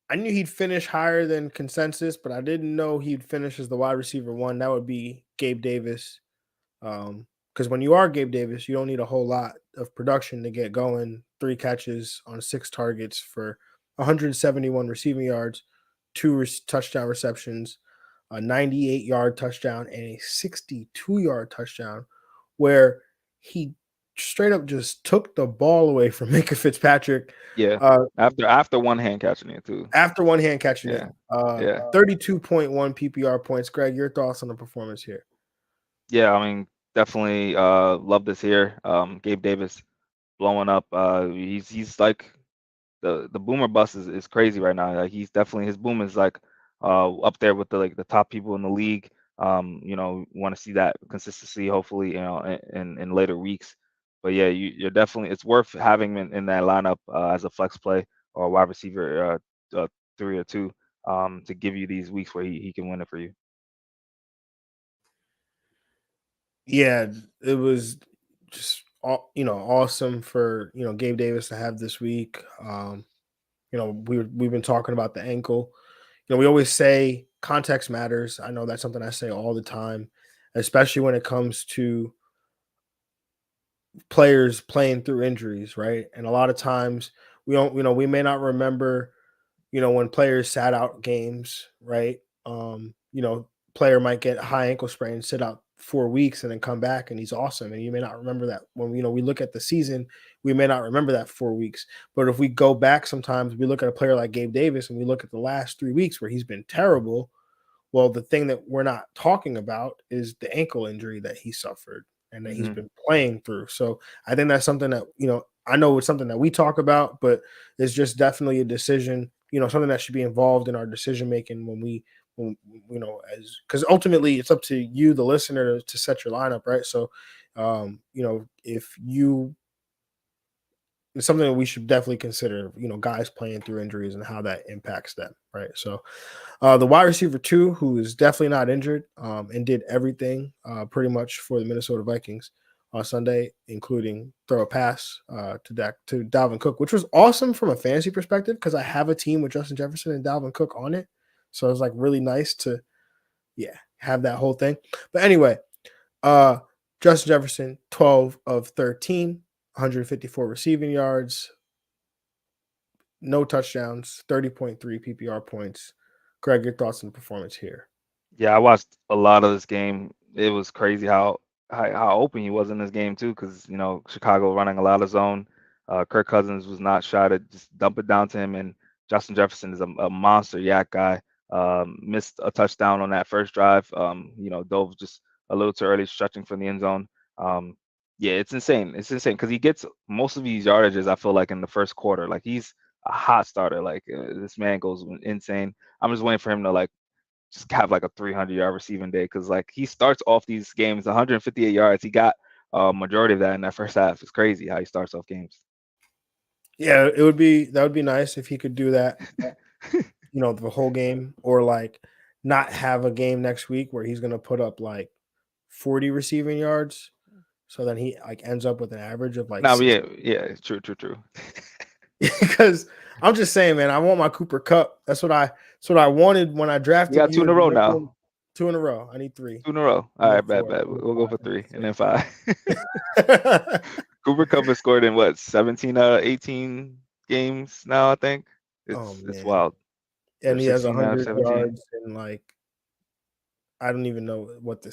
Speaker 1: I knew he'd finish higher than consensus, but I didn't know he'd finish as the wide receiver 1. That would be Gabe Davis. Because when you are Gabe Davis, you don't need a whole lot of production to get going. 3 catches on 6 targets for 171 receiving yards, 2 touchdown receptions, a 98-yard touchdown, and a 62-yard touchdown, where he straight up just took the ball away from Minkah Fitzpatrick.
Speaker 2: Yeah, after one hand catching it too.
Speaker 1: After one hand catching it. 32.1 PPR points. Greg, your thoughts on the performance here?
Speaker 2: Yeah, I mean, definitely love this here. Gabe Davis blowing up. He's like the boomer bust is crazy right now. Like he's definitely, his boom is like up there with the top people in the league. Want to see that consistency, hopefully, in later weeks. But yeah, you're definitely, it's worth having him in that lineup as a flex play or a wide receiver 3 or 2 to give you these weeks where he can win it for you.
Speaker 1: Yeah, it was just awesome for Gabe Davis to have this week. We've been talking about the ankle. We always say context matters. I know that's something I say all the time, especially when it comes to players playing through injuries, right? And a lot of times we don't, we may not remember, when players sat out games, right? Player might get a high ankle sprain, sit out 4 weeks, and then come back and he's awesome. And you may not remember that when we look at the season, we may not remember that 4 weeks. But if we go back, sometimes we look at a player like Gabe Davis and we look at the last 3 weeks where he's been terrible. Well, the thing that we're not talking about is the ankle injury that he suffered and that he's been playing through. So I think that's something that, I know it's something that we talk about, but it's just definitely a decision, something that should be involved in our decision making because ultimately it's up to you, the listener, to set your lineup, right? So, it's something that we should definitely consider, guys playing through injuries and how that impacts them, right? So, the wide receiver 2, who is definitely not injured, and did everything pretty much for the Minnesota Vikings on Sunday, including throw a pass to Dalvin Cook, which was awesome from a fantasy perspective because I have a team with Justin Jefferson and Dalvin Cook on it. So it was like really nice to, have that whole thing. But anyway, Justin Jefferson, 12 of 13, 154 receiving yards, no touchdowns, 30.3 PPR points. Greg, your thoughts on the performance here?
Speaker 2: Yeah, I watched a lot of this game. It was crazy how open he was in this game too, because Chicago running a lot of zone. Kirk Cousins was not shy to just dump it down to him, and Justin Jefferson is a monster yak guy. Missed a touchdown on that first drive. Dove just a little too early, stretching for the end zone. Yeah, it's insane. It's insane because he gets most of these yardages, I feel like, in the first quarter. Like he's a hot starter. Like this man goes insane. I'm just waiting for him to just have like a 300-yard receiving day because like he starts off these games 158 yards. He got a majority of that in that first half. It's crazy how he starts off games.
Speaker 1: Yeah, that would be nice if he could do that. The whole game, or like not have a game next week where he's going to put up like 40 receiving yards. So then he ends up with an average of like.
Speaker 2: No, yeah, true.
Speaker 1: Because I'm just saying, man. I want my Cooper Cup. That's what I wanted when I drafted
Speaker 2: We got
Speaker 1: you.
Speaker 2: 2 in a row now.
Speaker 1: 2 in a row. I need 3.
Speaker 2: 2 in a row.
Speaker 1: I
Speaker 2: All
Speaker 1: need
Speaker 2: right, bad.
Speaker 1: 4. I need
Speaker 2: We'll go
Speaker 1: 5.
Speaker 2: for
Speaker 1: I need
Speaker 2: 3 and then
Speaker 1: 6.
Speaker 2: 5. Cooper Cup has scored in what 17 18 games now. I think
Speaker 1: Oh
Speaker 2: it's
Speaker 1: man.
Speaker 2: wild.
Speaker 1: And
Speaker 2: Or
Speaker 1: he has
Speaker 2: 16 out of
Speaker 1: 100
Speaker 2: 17.
Speaker 1: yards and like I don't even know what the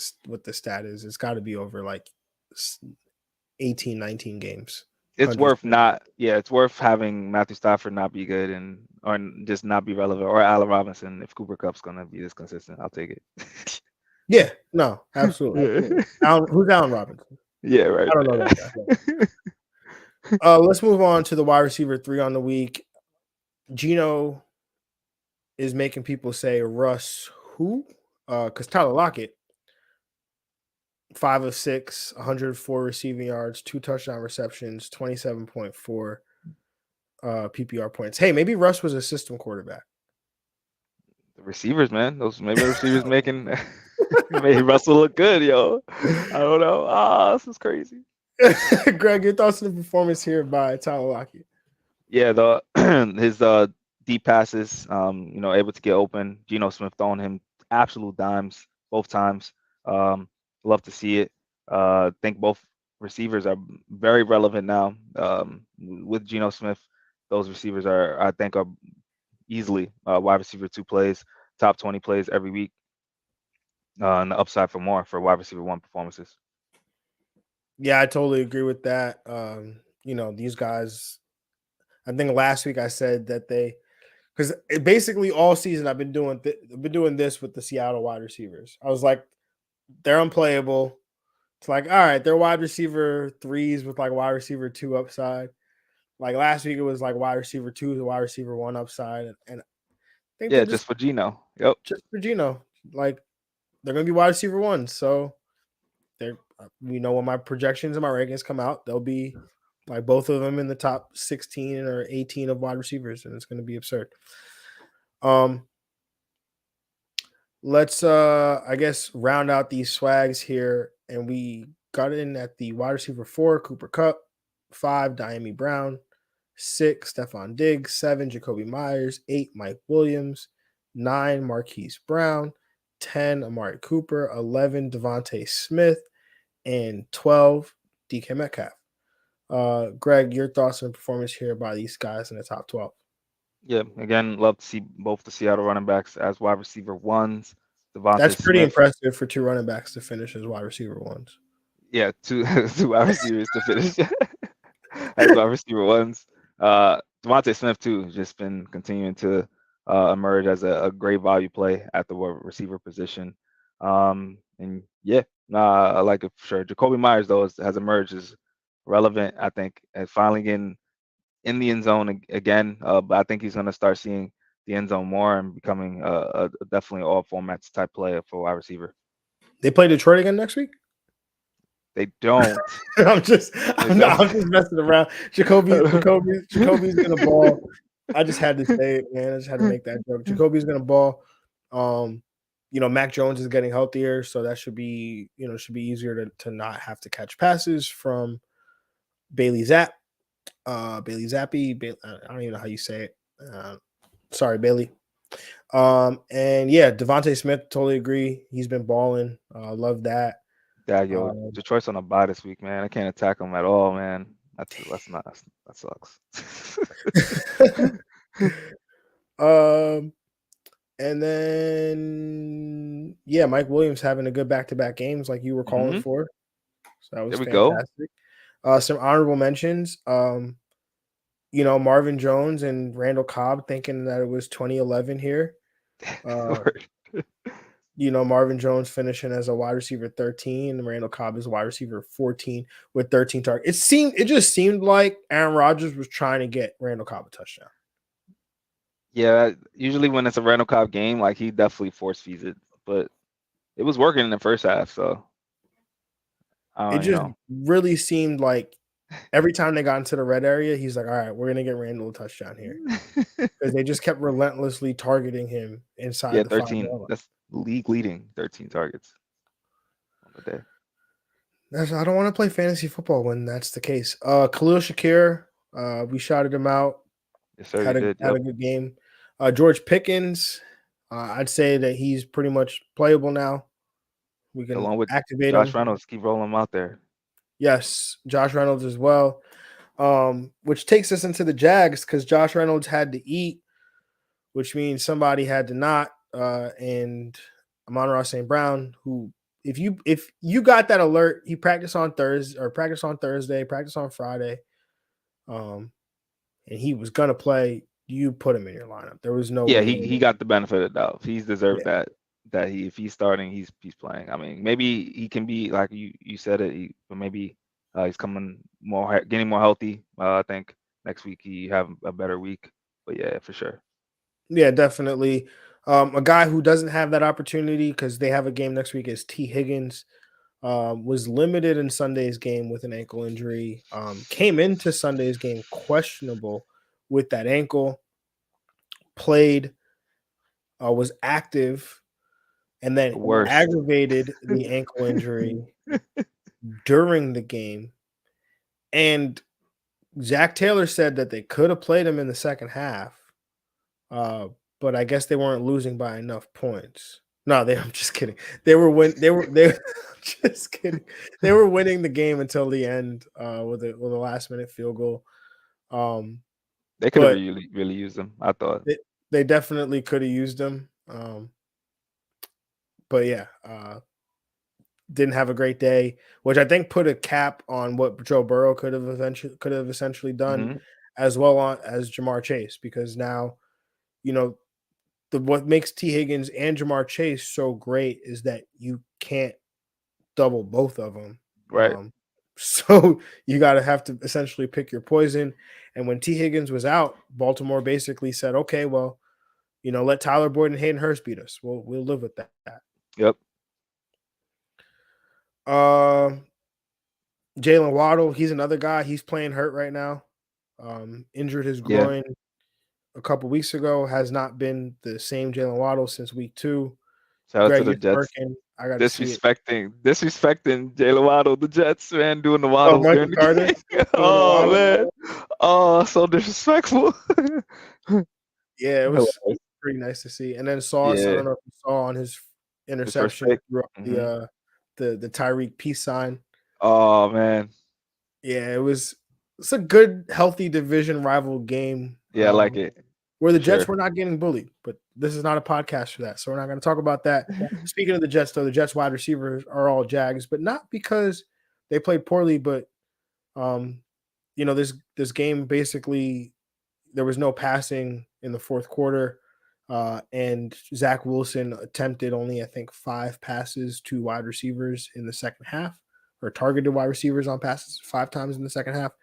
Speaker 1: stat is. It's got to be over like 18, 19 games.
Speaker 2: It's
Speaker 1: 100.
Speaker 2: it's worth having Matthew Stafford not be good or just not be relevant, or Allen Robinson. If Cooper Cup's gonna be this consistent, I'll take it.
Speaker 1: Yeah, no, absolutely. Who's Allen Robinson?
Speaker 2: Yeah, right.
Speaker 1: I don't know that guy. Let's move on to the wide receiver 3 on the week. Geno is making people say Russ who? Because Tyler Lockett, 5 of 6, 104 receiving yards, 2 touchdown receptions, 27.4 PPR points. Hey, maybe Russ was a system quarterback.
Speaker 2: The receivers, man. Those maybe the receivers made Russell look good, yo. I don't know. This is crazy.
Speaker 1: Greg, your thoughts on the performance here by Tyler Lockett?
Speaker 2: Yeah, his deep passes, able to get open. Geno Smith throwing him absolute dimes both times. Love to see it. Think both receivers are very relevant now. With Geno Smith, those receivers I think are easily wide receiver 2 plays, top 20 plays every week. And the upside for more for wide receiver 1 performances.
Speaker 1: Yeah, I totally agree with that. These guys, I think last week I said that because basically all season I've been doing this with the Seattle wide receivers. I was like, they're unplayable. It's like, all right, they're wide receiver 3s with like wide receiver 2 upside. Like last week it was like wide receiver 2 to wide receiver 1 upside, and I think they're
Speaker 2: just for Geno. Yep.
Speaker 1: Just for Geno. Like they're gonna be wide receiver 1. So when my projections and my rankings come out, they'll be like both of them in the top 16 or 18 of wide receivers, and it's going to be absurd. Let's I guess round out these swags here, and we got in at the wide receiver 4, Cooper Kupp, 5, Diami Brown, 6, Stephon Diggs, 7, Jacoby Myers, 8, Mike Williams, 9, Marquise Brown, 10, Amari Cooper, 11, Devontae Smith, and 12, DK Metcalf. Greg, your thoughts on the performance here by these guys in the top 12?
Speaker 2: Yeah, again, love to see both the Seattle running backs as wide receiver 1s.
Speaker 1: That's pretty
Speaker 2: Smith,
Speaker 1: impressive for 2 running backs to finish as wide receiver 1s.
Speaker 2: Yeah, two wide receivers to finish as wide receiver 1s. Devontae Smith too has just been continuing to emerge as a great value play at the receiver position. And yeah, I like it for sure. Jacoby Myers though has emerged as relevant, I think, and finally getting in the end zone again. But I think he's going to start seeing the end zone more and becoming a definitely all formats type player for wide receiver.
Speaker 1: They play Detroit again next week?
Speaker 2: They don't.
Speaker 1: I'm just messing around. Jacoby's gonna ball. I just had to say it, man. I just had to make that joke. Jacoby's gonna ball. Mac Jones is getting healthier, so that should be easier to not have to catch passes from Bailey Zappe. I don't even know how you say it. Sorry, Bailey. And yeah, Devontae Smith, totally agree. He's been balling. Love that.
Speaker 2: Yeah, Detroit's on a bye this week, man. I can't attack them at all, man. That sucks.
Speaker 1: And then Mike Williams having a good back-to-back games like you were calling for. So that was fantastic. Some honorable mentions. Marvin Jones and Randall Cobb thinking that it was 2011 here. Marvin Jones finishing as a wide receiver 13, and Randall Cobb is wide receiver 14 with 13 targets. It just seemed like Aaron Rodgers was trying to get Randall Cobb a touchdown.
Speaker 2: Yeah, usually when it's a Randall Cobb game, like he definitely force feeds it, but it was working in the first half. So
Speaker 1: it just really seemed like every time they got into the red area, he's like, "All right, we're gonna get Randall a touchdown here," because they just kept relentlessly targeting him inside the
Speaker 2: 13.
Speaker 1: 5
Speaker 2: That's league leading 13 targets on the day.
Speaker 1: I don't want to play fantasy football when that's the case. Khalil Shakir, we shouted him out.
Speaker 2: Yes, sir.
Speaker 1: had
Speaker 2: He
Speaker 1: a
Speaker 2: did.
Speaker 1: had
Speaker 2: Yep.
Speaker 1: a good game. George Pickens, I'd say that he's pretty much playable now. We can
Speaker 2: Along with
Speaker 1: activate
Speaker 2: Josh
Speaker 1: him.
Speaker 2: Reynolds, keep rolling him out there.
Speaker 1: Yes, Josh Reynolds as well. Which takes us into the Jags because Josh Reynolds had to eat, which means somebody had to not. And Amon-Ra St. Brown, who if you got that alert, he practiced on Thursday, practice on Friday, and he was gonna play. You put him in your lineup. There was no
Speaker 2: Yeah,
Speaker 1: way.
Speaker 2: he got the benefit of the doubt. He's deserved
Speaker 1: Yeah,
Speaker 2: that if he's starting, he's playing. I mean, maybe he can be like you said it, but maybe he's getting more healthy. I think next week he have a better week. But yeah, for sure.
Speaker 1: yeah, definitely. A guy who doesn't have that opportunity because they have a game next week is T. Higgins. Was limited in Sunday's game with an ankle injury. Came into Sunday's game questionable with that ankle. Played, was active, and then
Speaker 2: The worst.
Speaker 1: aggravated the ankle injury during the game. And Zach Taylor said that they could have played him in the second half, but I guess they weren't losing by enough points. No, I'm just kidding. They just kidding. They were winning the game until the end with a last minute field goal.
Speaker 2: They could have
Speaker 1: But
Speaker 2: really used him, I thought.
Speaker 1: they definitely could have used them. But yeah, didn't have a great day, which I think put a cap on what Joe Burrow could have essentially done,
Speaker 2: Hmm.
Speaker 1: as well as Jamar Chase, because now, you know, what makes T. Higgins and Jamar Chase so great is that you can't double both of them.
Speaker 2: Right.
Speaker 1: So you have to essentially pick your poison. And when T. Higgins was out, Baltimore basically said, okay, well, let Tyler Boyd and Hayden Hurst beat us. We'll live with that.
Speaker 2: Yep.
Speaker 1: Jalen Waddle, he's another guy. He's playing hurt right now. Injured his
Speaker 2: Yeah.
Speaker 1: groin a couple weeks ago. Has not been the same Jalen Waddle since week 2.
Speaker 2: Shout out to
Speaker 1: Greg,
Speaker 2: the
Speaker 1: you're
Speaker 2: Jets.
Speaker 1: smirking. I got to see it.
Speaker 2: Disrespecting Jalen Waddle, the Jets, man, doing the
Speaker 1: Oh,
Speaker 2: waddles
Speaker 1: Michael
Speaker 2: during the
Speaker 1: Carter
Speaker 2: game.
Speaker 1: doing the
Speaker 2: Oh
Speaker 1: Waddle.
Speaker 2: man. Oh, so disrespectful.
Speaker 1: Yeah, it was
Speaker 2: Hilarious.
Speaker 1: pretty nice to see. And then Sauce, I
Speaker 2: Yeah.
Speaker 1: don't know if you saw on his
Speaker 2: His first
Speaker 1: interception,
Speaker 2: pick.
Speaker 1: threw up
Speaker 2: Hmm.
Speaker 1: the Tyreek peace sign.
Speaker 2: Oh man.
Speaker 1: Yeah, it's a good, healthy division rival game.
Speaker 2: Yeah, I like it.
Speaker 1: Where the
Speaker 2: For
Speaker 1: Jets
Speaker 2: sure.
Speaker 1: were not getting bullied, but this is not a podcast for that, so we're not going to talk about that. Speaking of the Jets, though, the Jets wide receivers are all Jags, but not because they played poorly, but this game basically there was no passing in the fourth quarter, and Zach Wilson attempted only, I think, 5 passes to wide receivers in the second half, or targeted wide receivers on passes 5 times in the second half.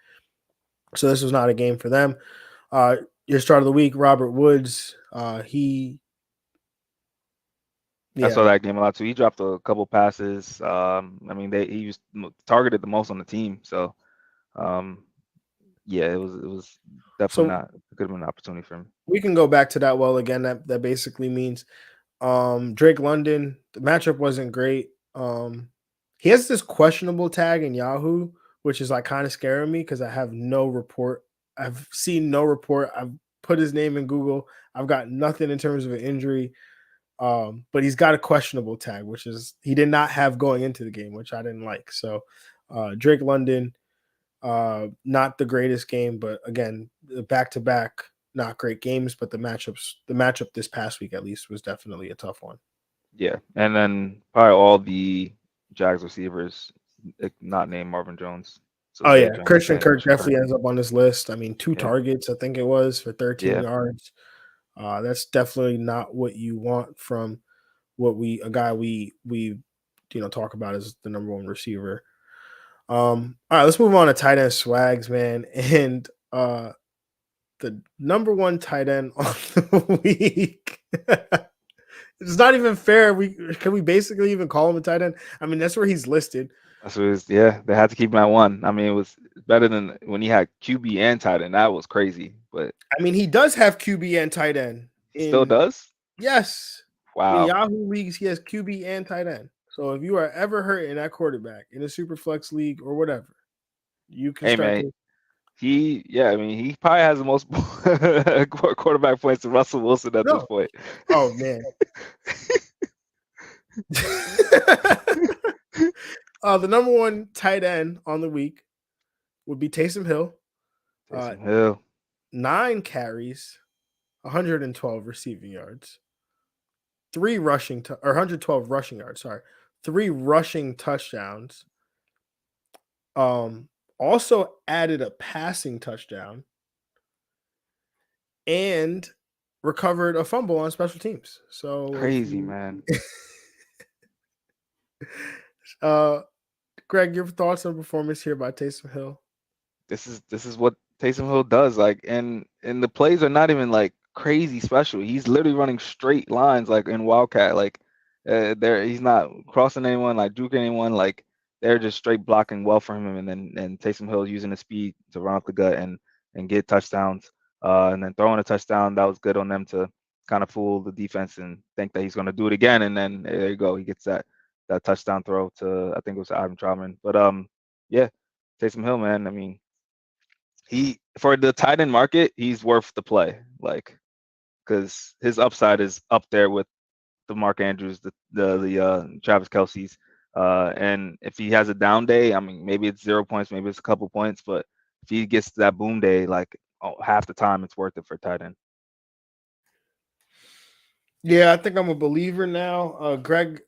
Speaker 1: So this was not a game for them. Your start of the week, Robert Woods.
Speaker 2: I saw that game a lot too. He dropped a couple passes. I mean, he was targeted the most on the team. So, yeah, it was definitely
Speaker 1: So
Speaker 2: not. It could have been an opportunity for him.
Speaker 1: we can go back to that well again. That basically means Drake London. The matchup wasn't great. He has this questionable tag in Yahoo, which is like kind of scaring me because I have no report. I've seen no report. I've put his name in Google. I've got nothing in terms of an injury. But he's got a questionable tag, which is he did not have going into the game, which I didn't like. So Drake London, not the greatest game, but again, back to back, not great games. But the matchup this past week at least was definitely a tough one.
Speaker 2: Yeah, and then probably all the Jags receivers, not named Marvin Jones. So
Speaker 1: Oh
Speaker 2: Zay
Speaker 1: yeah,
Speaker 2: Jones
Speaker 1: Christian
Speaker 2: and
Speaker 1: Kirk
Speaker 2: Christian
Speaker 1: definitely
Speaker 2: Kirk.
Speaker 1: ends up on this list. I mean, 2
Speaker 2: Yeah,
Speaker 1: targets, I think it was, for 13
Speaker 2: yeah,
Speaker 1: yards. That's definitely not what you want from a guy we talk about as the number 1 receiver. All right, let's move on to tight end swags, man. And the number 1 tight end on the week. It's not even fair. Can we basically even call him a tight end? I mean, that's where he's listed.
Speaker 2: that's what it is. Yeah, they had to keep him at 1. I mean, it was better than when he had QB and tight end. That was crazy, but
Speaker 1: I mean, he does have QB and tight end.
Speaker 2: he still does.
Speaker 1: Yes. In
Speaker 2: Wow.
Speaker 1: Yahoo leagues, he has QB and tight end. So if you are ever hurting that quarterback in a super flex league or whatever, you can
Speaker 2: Hey
Speaker 1: start
Speaker 2: man,
Speaker 1: to
Speaker 2: He probably has the most quarterback points to Russell Wilson at this
Speaker 1: No.
Speaker 2: point.
Speaker 1: Oh man. The number one tight end on the week would be Taysom Hill.
Speaker 2: Taysom Hill.
Speaker 1: 9 carries, 112 receiving yards, 112 rushing yards. Sorry, 3 rushing touchdowns. Also added a passing touchdown and recovered a fumble on special teams. So
Speaker 2: Crazy, man.
Speaker 1: Greg, your thoughts on performance here by Taysom Hill?
Speaker 2: This is what Taysom Hill does. Like, and the plays are not even like crazy special. He's literally running straight lines like in Wildcat. Like, he's not crossing anyone, like juking anyone. Like, they're just straight blocking well for him, and then Taysom Hill using the speed to run up the gut and get touchdowns. And then throwing a touchdown that was good on them to kind of fool the defense and think that he's going to do it again. And then there you go, he gets that touchdown throw to, I think it was Ivan Troutman. But yeah, Taysom Hill, man. I mean, he, for the tight end market, he's worth the play, like, because his upside is up there with the Mark Andrews, the Travis Kelce's, and if he has a down day, I mean, maybe it's 0 points, maybe it's a couple points, but if he gets that boom day, like, half the time, it's worth it for tight end.
Speaker 1: Yeah, I think I'm a believer now. Greg,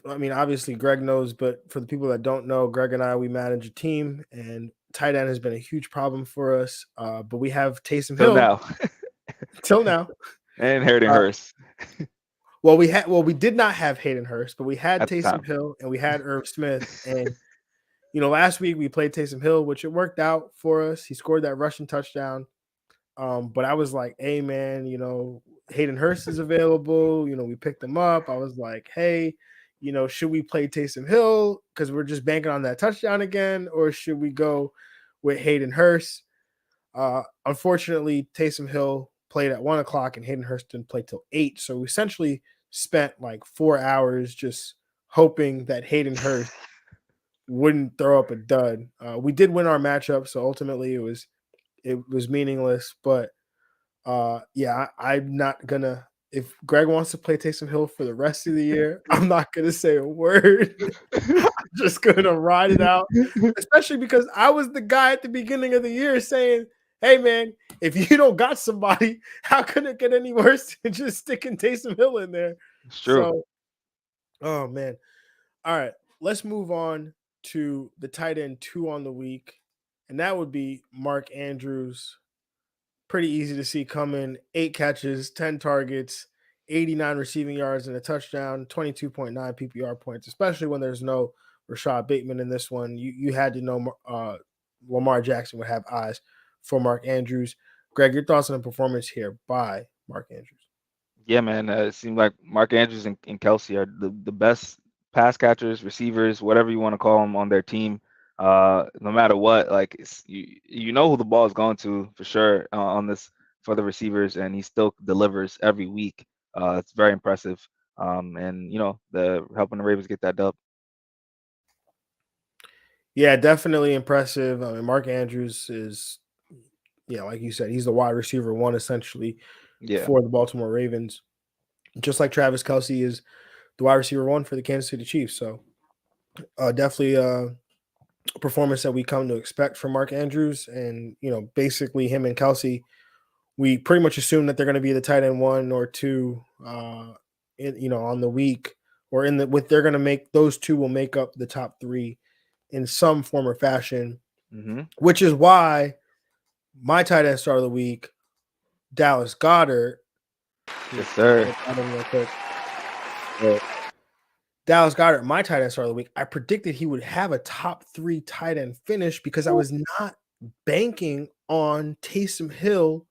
Speaker 1: I mean, obviously Greg knows, but for the people that don't know, Greg and I, we manage a team, and tight end has been a huge problem for us. But we have Taysom Hill till now,
Speaker 2: and Hayden Hurst.
Speaker 1: Well, we did not have Hayden Hurst, but we had Taysom Hill and we had Irv Smith. And last week we played Taysom Hill, which it worked out for us. He scored that rushing touchdown. But I was like, hey man, Hayden Hurst is available. We picked him up. I was like, hey, should we play Taysom Hill because we're just banking on that touchdown again, or should we go with Hayden Hurst? Unfortunately, Taysom Hill played at 1:00 and Hayden Hurst didn't play till 8. So we essentially spent like 4 hours just hoping that Hayden Hurst wouldn't throw up a dud. We did win our matchup, so ultimately it was meaningless. But yeah, I'm not gonna. If Greg wants to play Taysom Hill for the rest of the year, I'm not gonna say a word. I'm just gonna ride it out, especially because I was the guy at the beginning of the year saying, hey man, if you don't got somebody, how could it get any worse than just sticking Taysom Hill in there?
Speaker 2: It's true.
Speaker 1: So, oh man. All right, let's move on to the tight end 2 on the week, and that would be Mark Andrews. Pretty easy to see coming. 8 catches, 10 targets, 89 receiving yards and a touchdown, 22.9 PPR points, especially when there's no Rashad Bateman in this one. You had to know Lamar Jackson would have eyes for Mark Andrews. Greg, your thoughts on the performance here by Mark Andrews?
Speaker 2: Yeah, man. It seemed like Mark Andrews and Kelce are the best pass catchers, receivers, whatever you want to call them on their team. No matter what, like you know who the ball is going to for sure on this for the receivers, and he still delivers every week. It's very impressive, and the helping the Ravens get that dub.
Speaker 1: Yeah, definitely impressive. I mean, Mark Andrews is, like you said, he's the wide receiver 1 essentially for the Baltimore Ravens, just like Travis Kelce is the wide receiver 1 for the Kansas City Chiefs. So definitely a performance that we come to expect from Mark Andrews. And, basically him and Kelce, we pretty much assume that they're going to be the tight end 1 or 2, on the week, or they're going to make those 2 will make up the top 3 in some form or fashion, which is why my tight end start of the week, Dallas Goddard.
Speaker 2: Yes, sir.
Speaker 1: Dallas Goddard, my tight end start of the week. I predicted he would have a top 3 tight end finish because I was not banking on Taysom Hill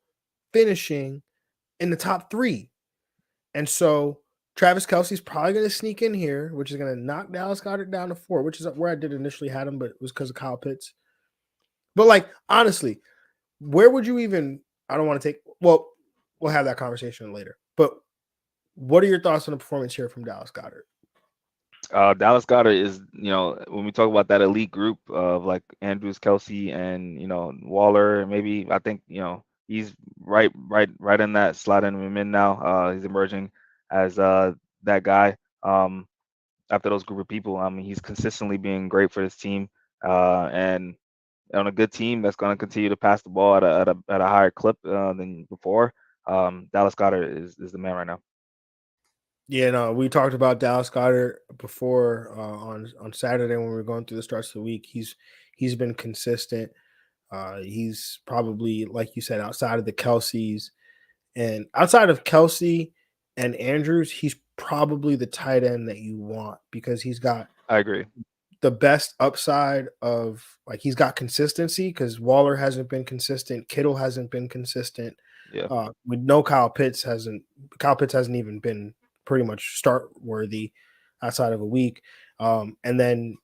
Speaker 1: finishing in the top 3. And so Travis Kelce's probably going to sneak in here, which is going to knock Dallas Goddard down to 4, which is where I did initially had him, but it was because of Kyle Pitts. But like, honestly, where would you even, I don't want to take, well, we'll have that conversation later, but what are your thoughts on the performance here from Dallas Goddard?
Speaker 2: Dallas Goddard is, when we talk about that elite group of like Andrews, Kelsey, and Waller, maybe I think he's right in that slotting him in now. He's emerging as that guy. After those group of people, I mean, he's consistently being great for his team, and on a good team that's going to continue to pass the ball at a higher clip than before. Dallas Goddard is the man right now.
Speaker 1: Yeah, no, we talked about Dallas Goddard before on Saturday when we were going through the starts of the week. He's been consistent. He's probably, like you said, outside of the Kelseys and outside of Kelsey and Andrews, he's probably the tight end that you want because he's got
Speaker 2: I agree.
Speaker 1: the best upside of like he's got consistency because Waller hasn't been consistent, Kittle hasn't been consistent.
Speaker 2: Yeah.
Speaker 1: We know Kyle Pitts hasn't even been pretty much start worthy outside of a week. And then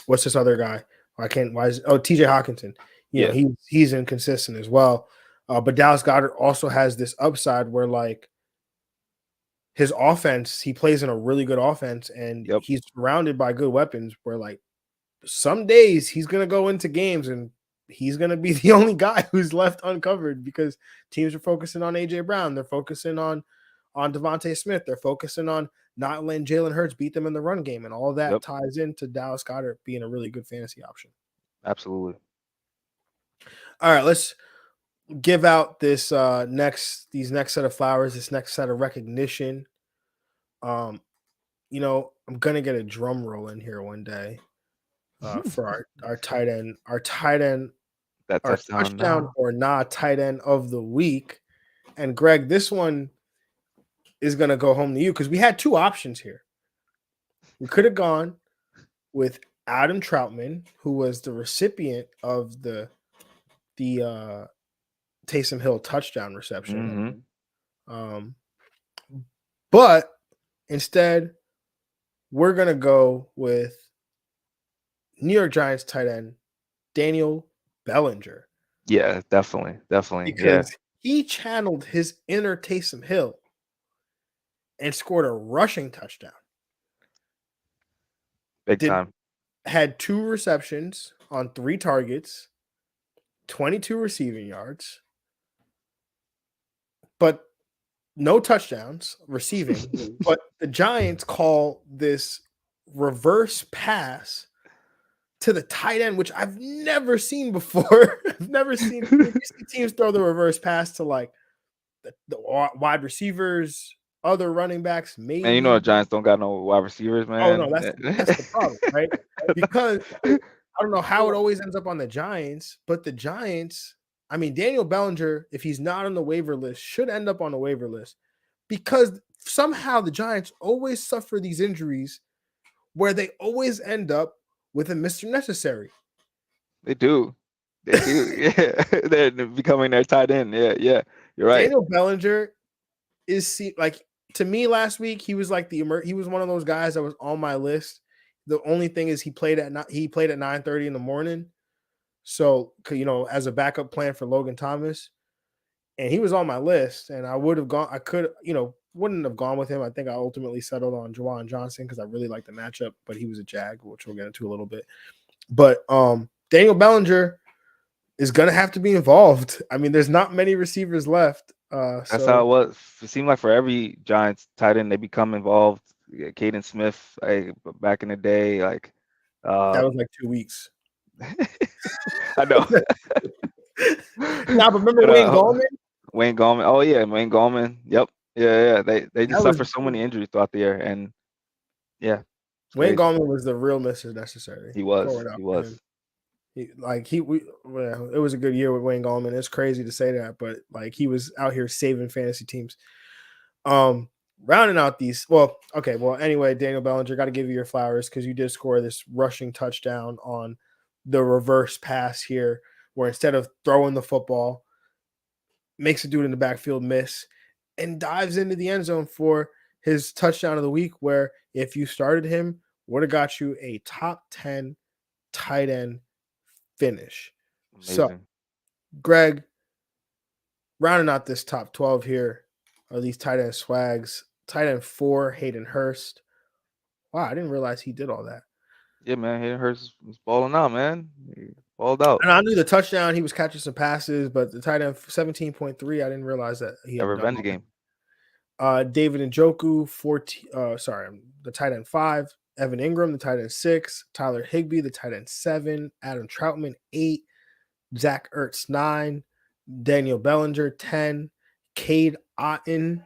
Speaker 1: what's this other guy? TJ Hawkinson.
Speaker 2: Yeah.
Speaker 1: He's inconsistent as well. But Dallas Goddard also has this upside where like his offense, he plays in a really good offense and
Speaker 2: Yep.
Speaker 1: he's surrounded by good weapons where like some days he's going to go into games and he's going to be the only guy who's left uncovered because teams are focusing on AJ Brown. They're focusing on Devontae Smith. They're focusing on not letting Jalen Hurts beat them in the run game. And all that ties into Dallas Goddard being a really good fantasy option.
Speaker 2: Absolutely.
Speaker 1: All right, let's give out this next set of flowers, this next set of recognition. I'm gonna get a drum roll in here one day for our tight end, our touchdown or not tight end of the week. And Greg, this one is gonna go home to you because we had two options here. We could have gone with Adam Troutman, who was the recipient of the Taysom Hill touchdown reception.
Speaker 2: Mm-hmm.
Speaker 1: But instead, we're going to go with New York Giants tight end Daniel Bellinger.
Speaker 2: Yeah, definitely.
Speaker 1: Because he channeled his inner Taysom Hill and scored a rushing touchdown.
Speaker 2: Big time.
Speaker 1: Had 2 receptions on 3 targets, 22 receiving yards, but no touchdowns receiving. But the Giants call this reverse pass to the tight end, which I've never seen before. I've never seen teams throw the reverse pass to like the wide receivers, other running backs. Maybe.
Speaker 2: And the Giants don't got no wide receivers, man.
Speaker 1: Oh no, that's the problem, right? Because I don't know how it always ends up on the Giants, but the Giants, I mean, Daniel Bellinger, if he's not on the waiver list, should end up on the waiver list because somehow the Giants always suffer these injuries where they always end up with a Mr. Necessary.
Speaker 2: They do. Yeah. They're becoming their tight end. Yeah. You're right.
Speaker 1: Daniel Bellinger is like, to me last week, he was like he was one of those guys that was on my list. The only thing is he played at 9:30 in the morning. So, as a backup plan for Logan Thomas, and he was on my list, and I would have gone. I could, wouldn't have gone with him. I think I ultimately settled on Juwan Johnson because I really liked the matchup, but he was a Jag, which we'll get into a little bit. But Daniel Bellinger is gonna have to be involved. I mean, there's not many receivers left.
Speaker 2: That's how it was. It seemed like for every Giants tight end, they become involved. Hayden Smith, back in the day, like
Speaker 1: that was like 2 weeks.
Speaker 2: I know.
Speaker 1: Now, but remember Wayne Gallman?
Speaker 2: Wayne Gallman. Oh yeah, Wayne Gallman. Yep. Yeah. They just suffer so many injuries throughout the year, and yeah.
Speaker 1: Wayne Gallman was the real Mr. Necessary.
Speaker 2: He was.
Speaker 1: It was a good year with Wayne Gallman. It's crazy to say that, but like he was out here saving fantasy teams. Rounding out these. Anyway, Daniel Bellinger, got to give you your flowers because you did score this rushing touchdown on the reverse pass here, where instead of throwing the football, makes a dude in the backfield miss and dives into the end zone for his touchdown of the week, where if you started him, would have got you a top 10 tight end finish.
Speaker 2: Amazing.
Speaker 1: So, Greg, rounding out this top 12 here are these tight end swags. Tight end 4, Hayden Hurst. Wow, I didn't realize he did all that.
Speaker 2: Yeah, man. Hayden Hurst was balling out, man. He balled out.
Speaker 1: And I knew the touchdown, he was catching some passes, but the tight end 17.3, I didn't realize that he
Speaker 2: A
Speaker 1: had done
Speaker 2: revenge
Speaker 1: all
Speaker 2: game.
Speaker 1: that. David Njoku, 14. The tight end 5. Evan Ingram, the tight end 6. Tyler Higbee, the tight end 7. Adam Troutman, 8. Zach Ertz, 9. Daniel Bellinger, 10. Cade Otton,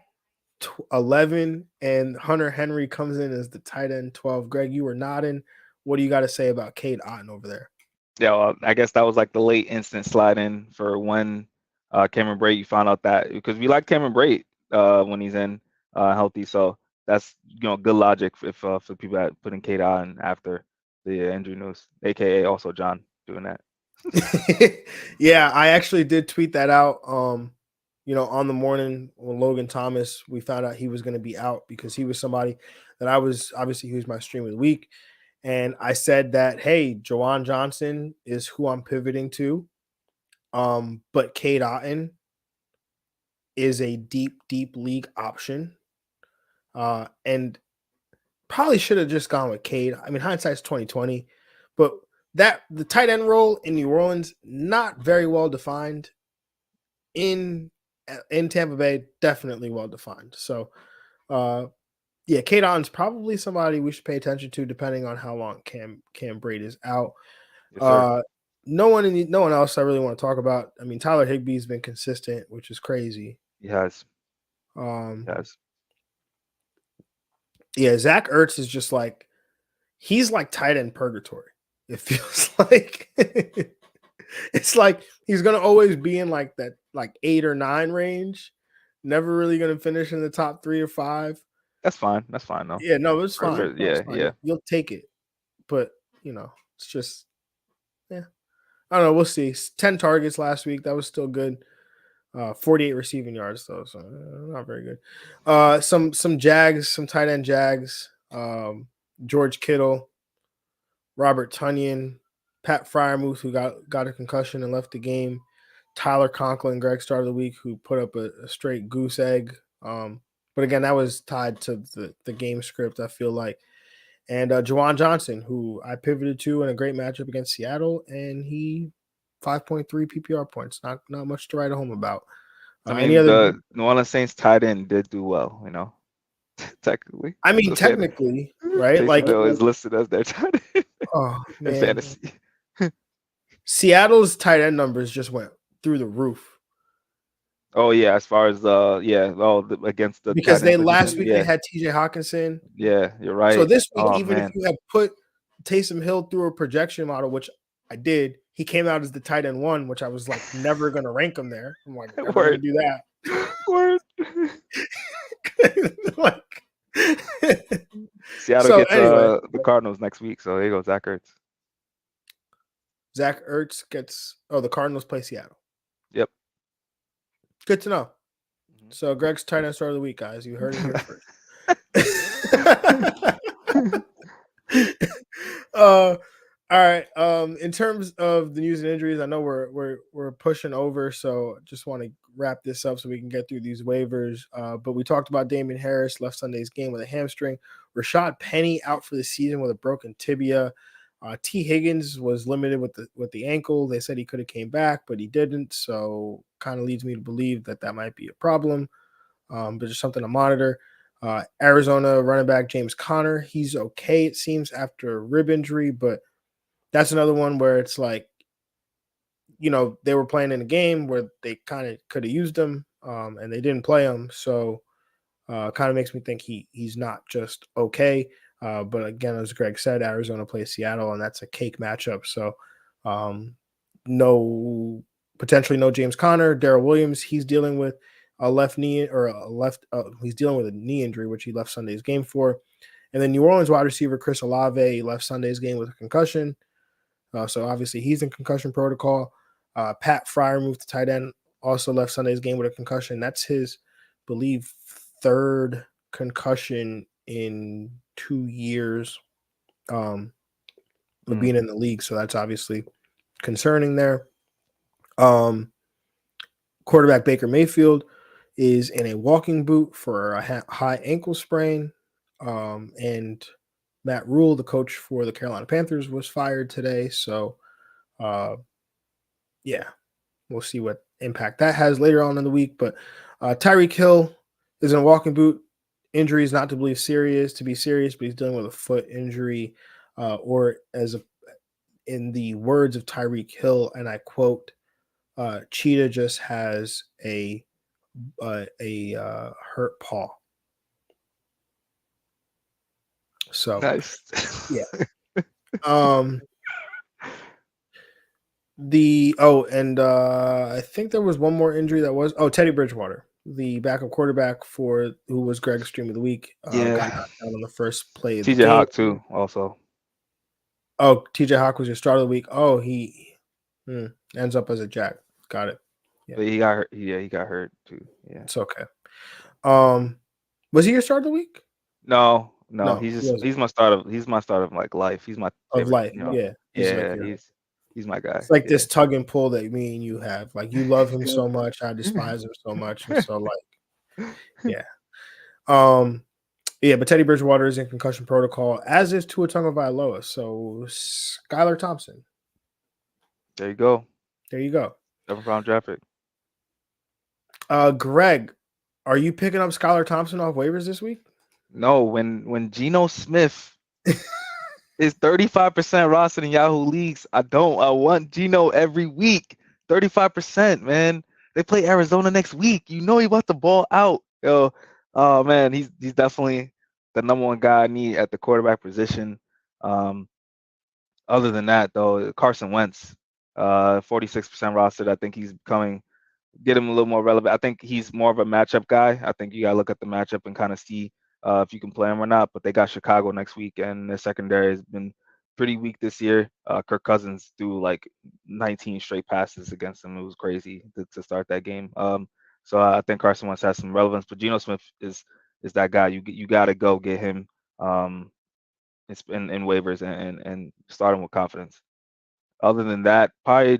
Speaker 1: 11. And Hunter Henry comes in as the tight end 12. Greg, you were nodding. What do you got to say about Cade Otton over there?
Speaker 2: Yeah, well, I guess that was like the late instant slide in for when Cameron Brate, you found out that because we like Cameron Brate when he's in healthy. So that's good logic for people that putting Kate on after the injury news, aka also John doing that.
Speaker 1: Yeah, I actually did tweet that out. On the morning when Logan Thomas, we found out he was going to be out because he was somebody that he was my stream of the week. And I said that, hey, Juwan Johnson is who I'm pivoting to. But Cade Otton is a deep, deep league option. And probably should have just gone with Cade. I mean, hindsight's 2020, but the tight end role in New Orleans, not very well defined. In Tampa Bay, definitely well defined. So, Cade Otton's probably somebody we should pay attention to, depending on how long Cam Brate is out.
Speaker 2: Yes,
Speaker 1: no one else I really want to talk about. I mean, Tyler Higbee's been consistent, which is crazy.
Speaker 2: he has.
Speaker 1: Yeah, Zach Ertz is just like he's like tight end purgatory. It feels like it's like he's gonna always be in like that 8 or 9 range. Never really gonna finish in the top 3 or 5.
Speaker 2: That's fine. That's fine though.
Speaker 1: Yeah, no, it's fine.
Speaker 2: Yeah,
Speaker 1: It's fine.
Speaker 2: yeah.
Speaker 1: You'll take it, but it's just I don't know. We'll see. 10 targets last week. That was still good. 48 receiving yards though, so not very good. Some Jags, some tight end Jags. George Kittle, Robert Tonyan, Pat Fryermuth, who got a concussion and left the game. Tyler Conklin, Greg start of the week, who put up a straight goose egg. But again, that was tied to the game script, I feel like. And Juwan Johnson, who I pivoted to in a great matchup against Seattle, and he 5.3 PPR points. Not much to write home about.
Speaker 2: I mean, the New Orleans Saints tight end did do well, technically.
Speaker 1: I mean, technically, right?
Speaker 2: Taysom
Speaker 1: Like
Speaker 2: Hill is listed as their tight end in
Speaker 1: man.
Speaker 2: fantasy.
Speaker 1: Seattle's tight end numbers just went through the roof.
Speaker 2: Oh yeah, as far as against the
Speaker 1: because last week they had TJ Hawkinson.
Speaker 2: Yeah, you're right.
Speaker 1: So this week, if you had put Taysom Hill through a projection model, which I did, he came out as the tight end 1, which I was like never gonna rank him there. I'm like, never gonna do that.
Speaker 2: Word. Seattle gets the Cardinals next week, so there you go, Zach Ertz.
Speaker 1: Zach Ertz gets the Cardinals play Seattle.
Speaker 2: Yep.
Speaker 1: Good to know. So Greg's tight end start of the week, guys. You heard it here first. All right. In terms of the news and injuries, I know we're pushing over, so just want to wrap this up so we can get through these waivers. But we talked about Damien Harris left Sunday's game with a hamstring. Rashad Penny out for the season with a broken tibia. T. Higgins was limited with the ankle. They said he could have came back, but he didn't. So kind of leads me to believe that might be a problem. But just something to monitor. Arizona running back James Conner, he's okay, it seems, after a rib injury, but that's another one where it's like, they were playing in a game where they kind of could have used him, and they didn't play him. So kind of makes me think he's not just okay. But again, as Greg said, Arizona plays Seattle, and that's a cake matchup. So potentially no James Conner. Darrell Williams, he's dealing with a left knee he's dealing with a knee injury, which he left Sunday's game for. And then New Orleans wide receiver Chris Olave left Sunday's game with a concussion. So obviously he's in concussion protocol. Pat Fryermuth, the tight end, also left Sunday's game with a concussion. That's his, believe, 3rd concussion in 2 years of being in the league. So that's obviously concerning there. Quarterback Baker Mayfield is in a walking boot for a high ankle sprain. And Matt Rule, the coach for the Carolina Panthers, was fired today. So, yeah, we'll see what impact that has later on in the week. But Tyreek Hill is in a walking boot. Injury is not to be serious, but he's dealing with a foot injury, or in the words of Tyreek Hill, and I quote, Cheetah just has a hurt paw. So
Speaker 2: Nice.
Speaker 1: yeah. I think there was one more injury that was Teddy Bridgewater, the backup quarterback who was Greg's stream of the week, got knocked out on the first play of the
Speaker 2: TJ
Speaker 1: game.
Speaker 2: Hawk too, also.
Speaker 1: Oh, TJ Hawk was your start of the week. Oh, he ends up as a jack. Got it.
Speaker 2: Yeah. But he got hurt. Yeah, he got hurt too. Yeah,
Speaker 1: it's okay. Was he your start of the week?
Speaker 2: No. He's my start of like life. He's my favorite.
Speaker 1: Of life. Yeah.
Speaker 2: He's my guy.
Speaker 1: It's like this tug and pull that me and you have. Like, you love him so much, I despise him so much, and so yeah. But Teddy Bridgewater is in concussion protocol, as is Tua Tagovailoa. So Skylar Thompson.
Speaker 2: There you go.
Speaker 1: 7th
Speaker 2: round draft pick.
Speaker 1: Greg, are you picking up Skylar Thompson off waivers this week?
Speaker 2: No, when Geno Smith is 35% rostered in Yahoo leagues, I want Geno every week. 35%, man. They play Arizona next week. You know he want the ball out. Yo, oh man, he's definitely the number one guy I need at the quarterback position. Other than that, though, Carson Wentz, 46% rostered. I think he's get him a little more relevant. I think he's more of a matchup guy. I think you gotta look at the matchup and kind of see if you can play him or not. But they got Chicago next week, and the secondary has been pretty weak this year. Kirk Cousins threw like 19 straight passes against them. It was crazy to start that game. So I think Carson Wentz has some relevance, but Geno Smith is that guy. You got to go get him in waivers and start him with confidence. Other than that, probably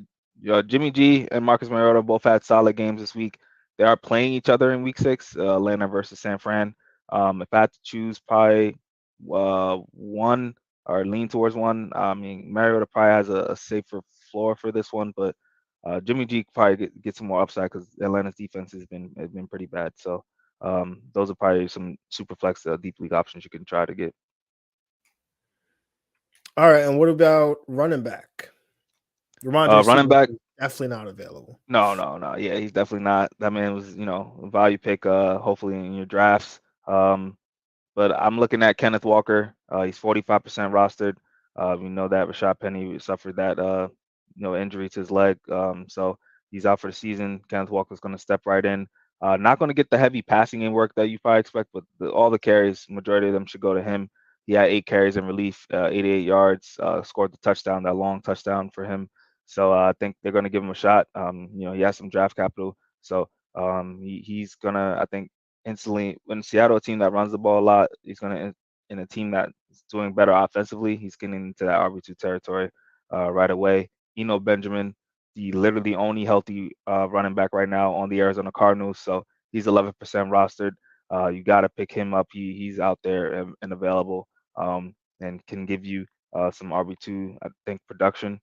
Speaker 2: Jimmy G and Marcus Mariota both had solid games this week. They are playing each other in week 6, Atlanta versus San Fran. If I had to choose probably one or lean towards one, I mean, Mariota probably has a safer floor for this one, but Jimmy G probably get some more upside because Atlanta's defense has been pretty bad. So those are probably some super flex deep league options you can try to get.
Speaker 1: All right, and what about running back?
Speaker 2: Running back,
Speaker 1: definitely not available.
Speaker 2: No. Yeah, he's definitely not. That man was, a value pick, hopefully in your drafts. But I'm looking at Kenneth Walker. He's 45% rostered. We know that Rashad Penny suffered that, injury to his leg. So he's out for the season. Kenneth Walker's going to step right in. Not going to get the heavy passing game work that you probably expect, but all the carries, majority of them should go to him. He had 8 carries in relief, 88 yards, scored the touchdown, that long touchdown for him. So I think they're going to give him a shot. He has some draft capital. So he's going to, I think, instantly, when Seattle, a team that runs the ball a lot, he's going to, in a team that's doing better offensively, he's getting into that RB2 territory right away. Benjamin, the literally only healthy running back right now on the Arizona Cardinals. So he's 11% rostered. You got to pick him up. He's out there and available and can give you some RB2, I think, production.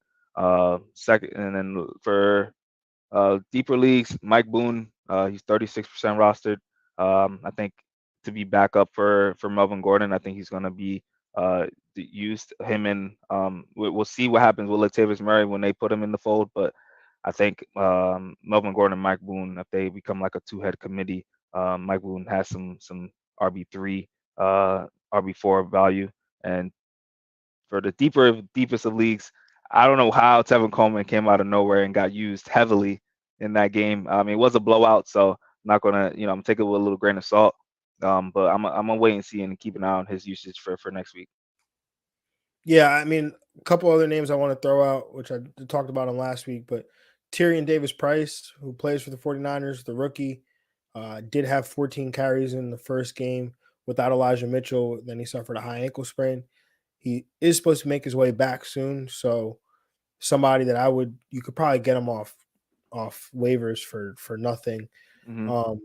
Speaker 2: Second, and then for deeper leagues, Mike Boone, he's 36% rostered. I think to be back up for Melvin Gordon, I think he's going to be used. Him and we'll see what happens with Latavius Murray when they put him in the fold. But I think Melvin Gordon and Mike Boone, if they become like a 2-head committee, Mike Boone has some RB3, RB4 value. And for the deepest of leagues, I don't know how Tevin Coleman came out of nowhere and got used heavily in that game. It was a blowout, so I'm not gonna, I'm taking it with a little grain of salt. But I'm gonna wait and see and keep an eye on his usage for next week.
Speaker 1: Yeah, I mean, a couple other names I want to throw out, which I talked about him last week, but Tyrion Davis-Price, who plays for the 49ers, the rookie, did have 14 carries in the first game without Elijah Mitchell. Then he suffered a high ankle sprain. He is supposed to make his way back soon, so somebody that you could probably get him off waivers for nothing.
Speaker 2: Mm-hmm.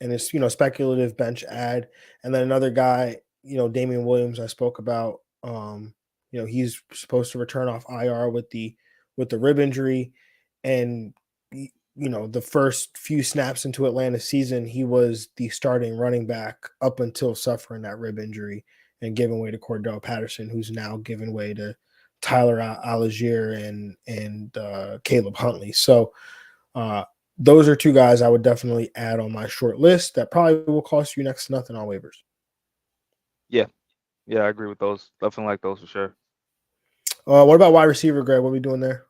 Speaker 1: And it's speculative bench ad. And then another guy, Damian Williams, I spoke about He's supposed to return off IR with the rib injury, and the first few snaps into Atlanta's season, he was the starting running back up until suffering that rib injury and giving way to Cordell Patterson, who's now given way to Tyler Algier and Caleb Huntley. So those are two guys I would definitely add on my short list that probably will cost you next to nothing on waivers.
Speaker 2: Yeah, I agree with those. Definitely like those for sure.
Speaker 1: What about wide receiver, Greg? What are we doing there?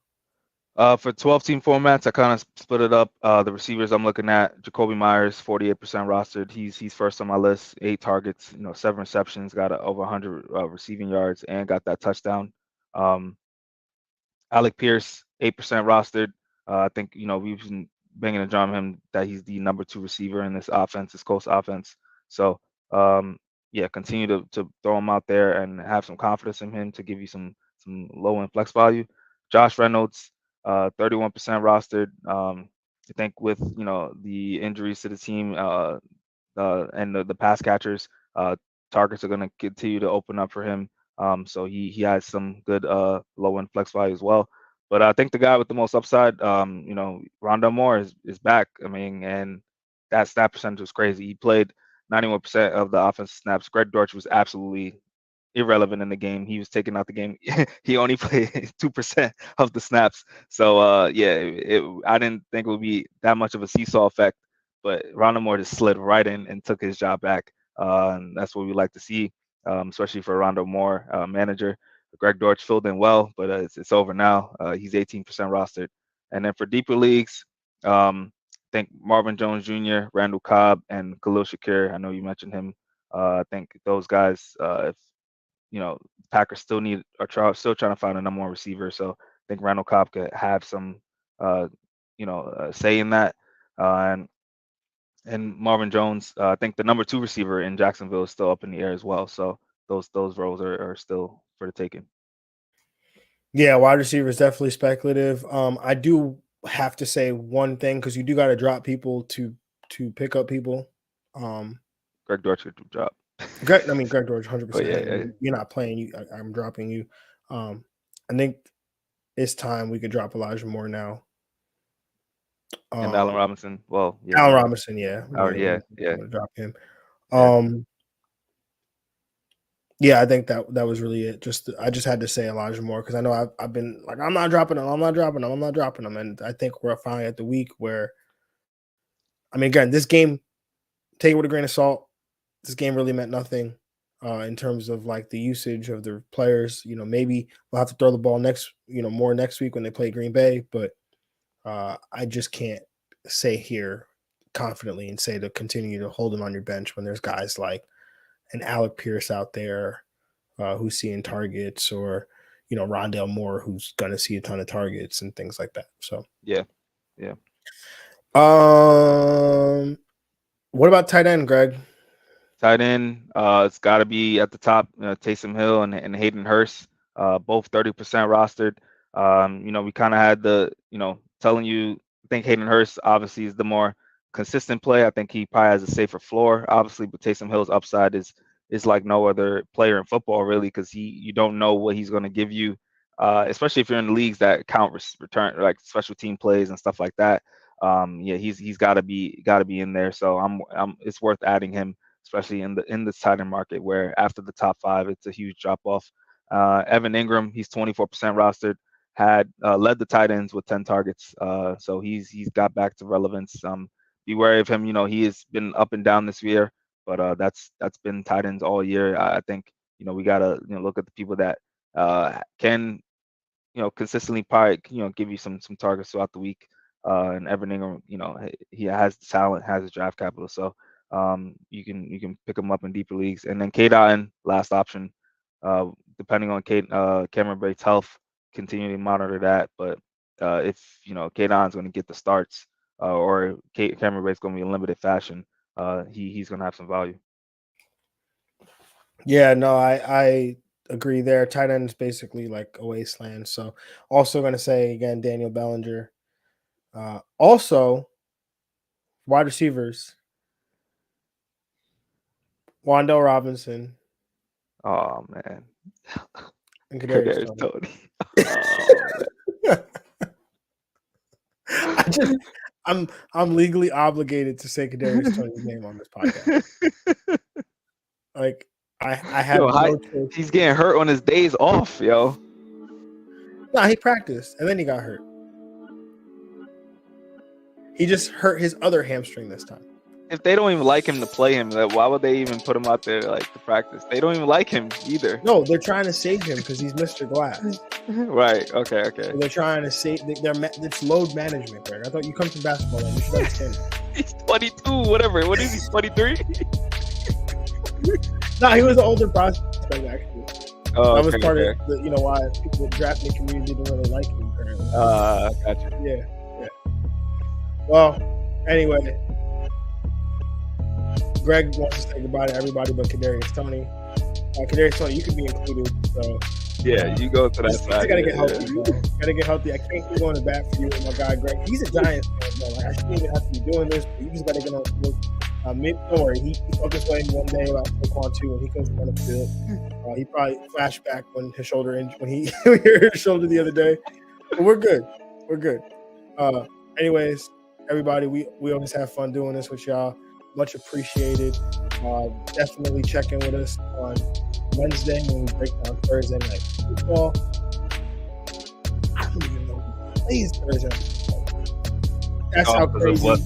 Speaker 2: For 12-team formats, I kind of split it up. The receivers I'm looking at, Jacoby Myers, 48% rostered. He's first on my list. 8 targets, 7 receptions, got over 100 receiving yards, and got that touchdown. Alec Pierce, 8% rostered. I think we've been banging the drum him that he's the number 2 receiver in this offense, this Colts offense. So continue to throw him out there and have some confidence in him to give you some low end flex value. Josh Reynolds, 31% rostered. I think with the injuries to the team and the pass catchers, targets are going to continue to open up for him. So he has some good low end flex value as well. But I think the guy with the most upside, Rondell Moore is back. I mean, and that snap percentage was crazy. He played 91% of the offensive snaps. Greg Dortch was absolutely irrelevant in the game. He was taking out the game. He only played 2% of the snaps. So I didn't think it would be that much of a seesaw effect. But Rondell Moore just slid right in and took his job back. And that's what we like to see, especially for Rondell Moore manager. Greg Dortch filled in well, but it's over now. He's 18% rostered. And then for deeper leagues, I think Marvin Jones Jr., Randall Cobb, and Khalil Shakir. I know you mentioned him. I think those guys, if Packers still still trying to find a number 1 receiver. So I think Randall Cobb could have some, say in that. And Marvin Jones, I think the number 2 receiver in Jacksonville is still up in the air as well. So those roles are still for the taking.
Speaker 1: Yeah, wide receiver is definitely speculative. I do have to say one thing because you do got to drop people to pick up people.
Speaker 2: Greg Dortch could drop.
Speaker 1: Greg Dortch, 100%.
Speaker 2: Yeah.
Speaker 1: You're not playing. I'm dropping you. I think it's time we could drop Elijah Moore now.
Speaker 2: And Allen Robinson. Well, yeah.
Speaker 1: Allen Robinson, yeah.
Speaker 2: I'm
Speaker 1: gonna drop him. Yeah, I think that was really it. I just had to say Elijah Moore because I know I've been like, I'm not dropping him, and I think we're finally at the week where, I mean, again, this game, take it with a grain of salt. This game really meant nothing in terms of like the usage of the players. Maybe we'll have to throw the ball more next week when they play Green Bay, but I just can't say here confidently and say to continue to hold him on your bench when there's guys like an Alec Pierce out there who's seeing targets, or Rondell Moore who's going to see a ton of targets and things like that. So
Speaker 2: yeah.
Speaker 1: What about tight end, Greg?
Speaker 2: Tight end, it's got to be at the top. Taysom Hill and Hayden Hurst, both 30% rostered. We kind of had telling you. I think Hayden Hurst obviously is the more consistent play. I think he probably has a safer floor, obviously, but Taysom Hill's upside is like no other player in football, really, because you don't know what he's going to give you, especially if you're in the leagues that count return, like special team plays and stuff like that. He's got to be in there. So it's worth adding him, especially in the tight end market where after the top 5, it's a huge drop off. Evan Ingram, he's 24% rostered, had led the tight ends with 10 targets. So he's got back to relevance. Be wary of him. He has been up and down this year, but that's been tight ends all year. I think we gotta look at the people that can consistently probably give you some targets throughout the week. And Evan Ingram, he has the talent, has his draft capital, so you can pick him up in deeper leagues. And then K. Dotton, last option, depending on Cameron Brate's health, continue to monitor that. But if K. Dotton's going to get the starts, or Cameron Brate's going to be in limited fashion, he's going to have some value.
Speaker 1: Yeah, no, I agree there. Tight end is basically like a wasteland. So also going to say again, Daniel Bellinger. Also, wide receivers, Wan'Dale Robinson,
Speaker 2: Oh man.
Speaker 1: And Kadarius
Speaker 2: Tony.
Speaker 1: I'm legally obligated to say Kadarius Tony's name on this podcast. Like I have no choice.
Speaker 2: He's getting hurt on his days off, yo.
Speaker 1: No, he practiced and then he got hurt. He just hurt his other hamstring this time.
Speaker 2: If they don't even like him to play him, why would they even put him out there like to practice? They don't even like him either.
Speaker 1: No, they're trying to save him because he's Mr. Glass.
Speaker 2: Right. Okay. So
Speaker 1: they're trying to save. It's load management, Greg. I thought you come from basketball and you should understand that.
Speaker 2: He's 22, whatever. What is he? 23?
Speaker 1: No, he was an older prospect actually.
Speaker 2: Oh,
Speaker 1: that was part of the, why people drafting community didn't really like him apparently.
Speaker 2: Gotcha.
Speaker 1: Yeah. Well, anyway, Greg wants to say goodbye to everybody but Kadarius Toney. Kadarius Toney, you can be included. So
Speaker 2: yeah, you go to that side.
Speaker 1: I gotta get healthy, bro. Gotta get healthy. I can't keep going to bat for you and my guy Greg. He's a Giants fan, bro. Like, I shouldn't even have to be doing this, but you just gotta get on the field. Don't worry, he felt this way one day about Saquon too when he couldn't on the field. He probably flashed back when his shoulder injured when he hurt his shoulder the other day. But we're good. Anyways, everybody, we always have fun doing this with y'all. Much appreciated. Definitely check in with us on Wednesday when we break down Thursday night football. I don't even know who plays Thursday night football. That's how crazy.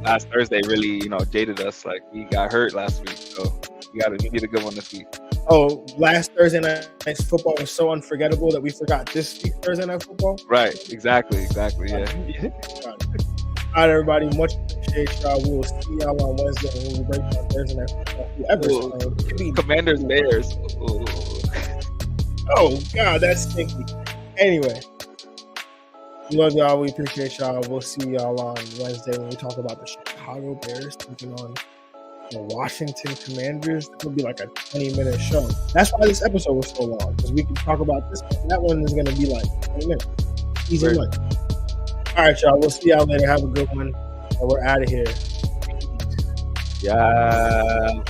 Speaker 2: Last Thursday really, jaded us. Like we got hurt last week, so we need a good one this week. Oh,
Speaker 1: last Thursday night's football was so unforgettable that we forgot this week's Thursday night football.
Speaker 2: Right, exactly. Yeah.
Speaker 1: All right, everybody. Much appreciate y'all. We will see y'all on Wednesday when we break down Thursday night football.
Speaker 2: Commanders Bears.
Speaker 1: Oh God, that's stinky. Anyway. We love y'all. We appreciate y'all. We'll see y'all on Wednesday when we talk about the Chicago Bears taking on the Washington Commanders. It's going to be like a 20-minute show. That's why this episode was so long, because we can talk about this one. That one is going to be like 20 minutes. Easy money. All right, y'all. We'll see y'all later. Have a good one. And we're out of here.
Speaker 2: Yeah.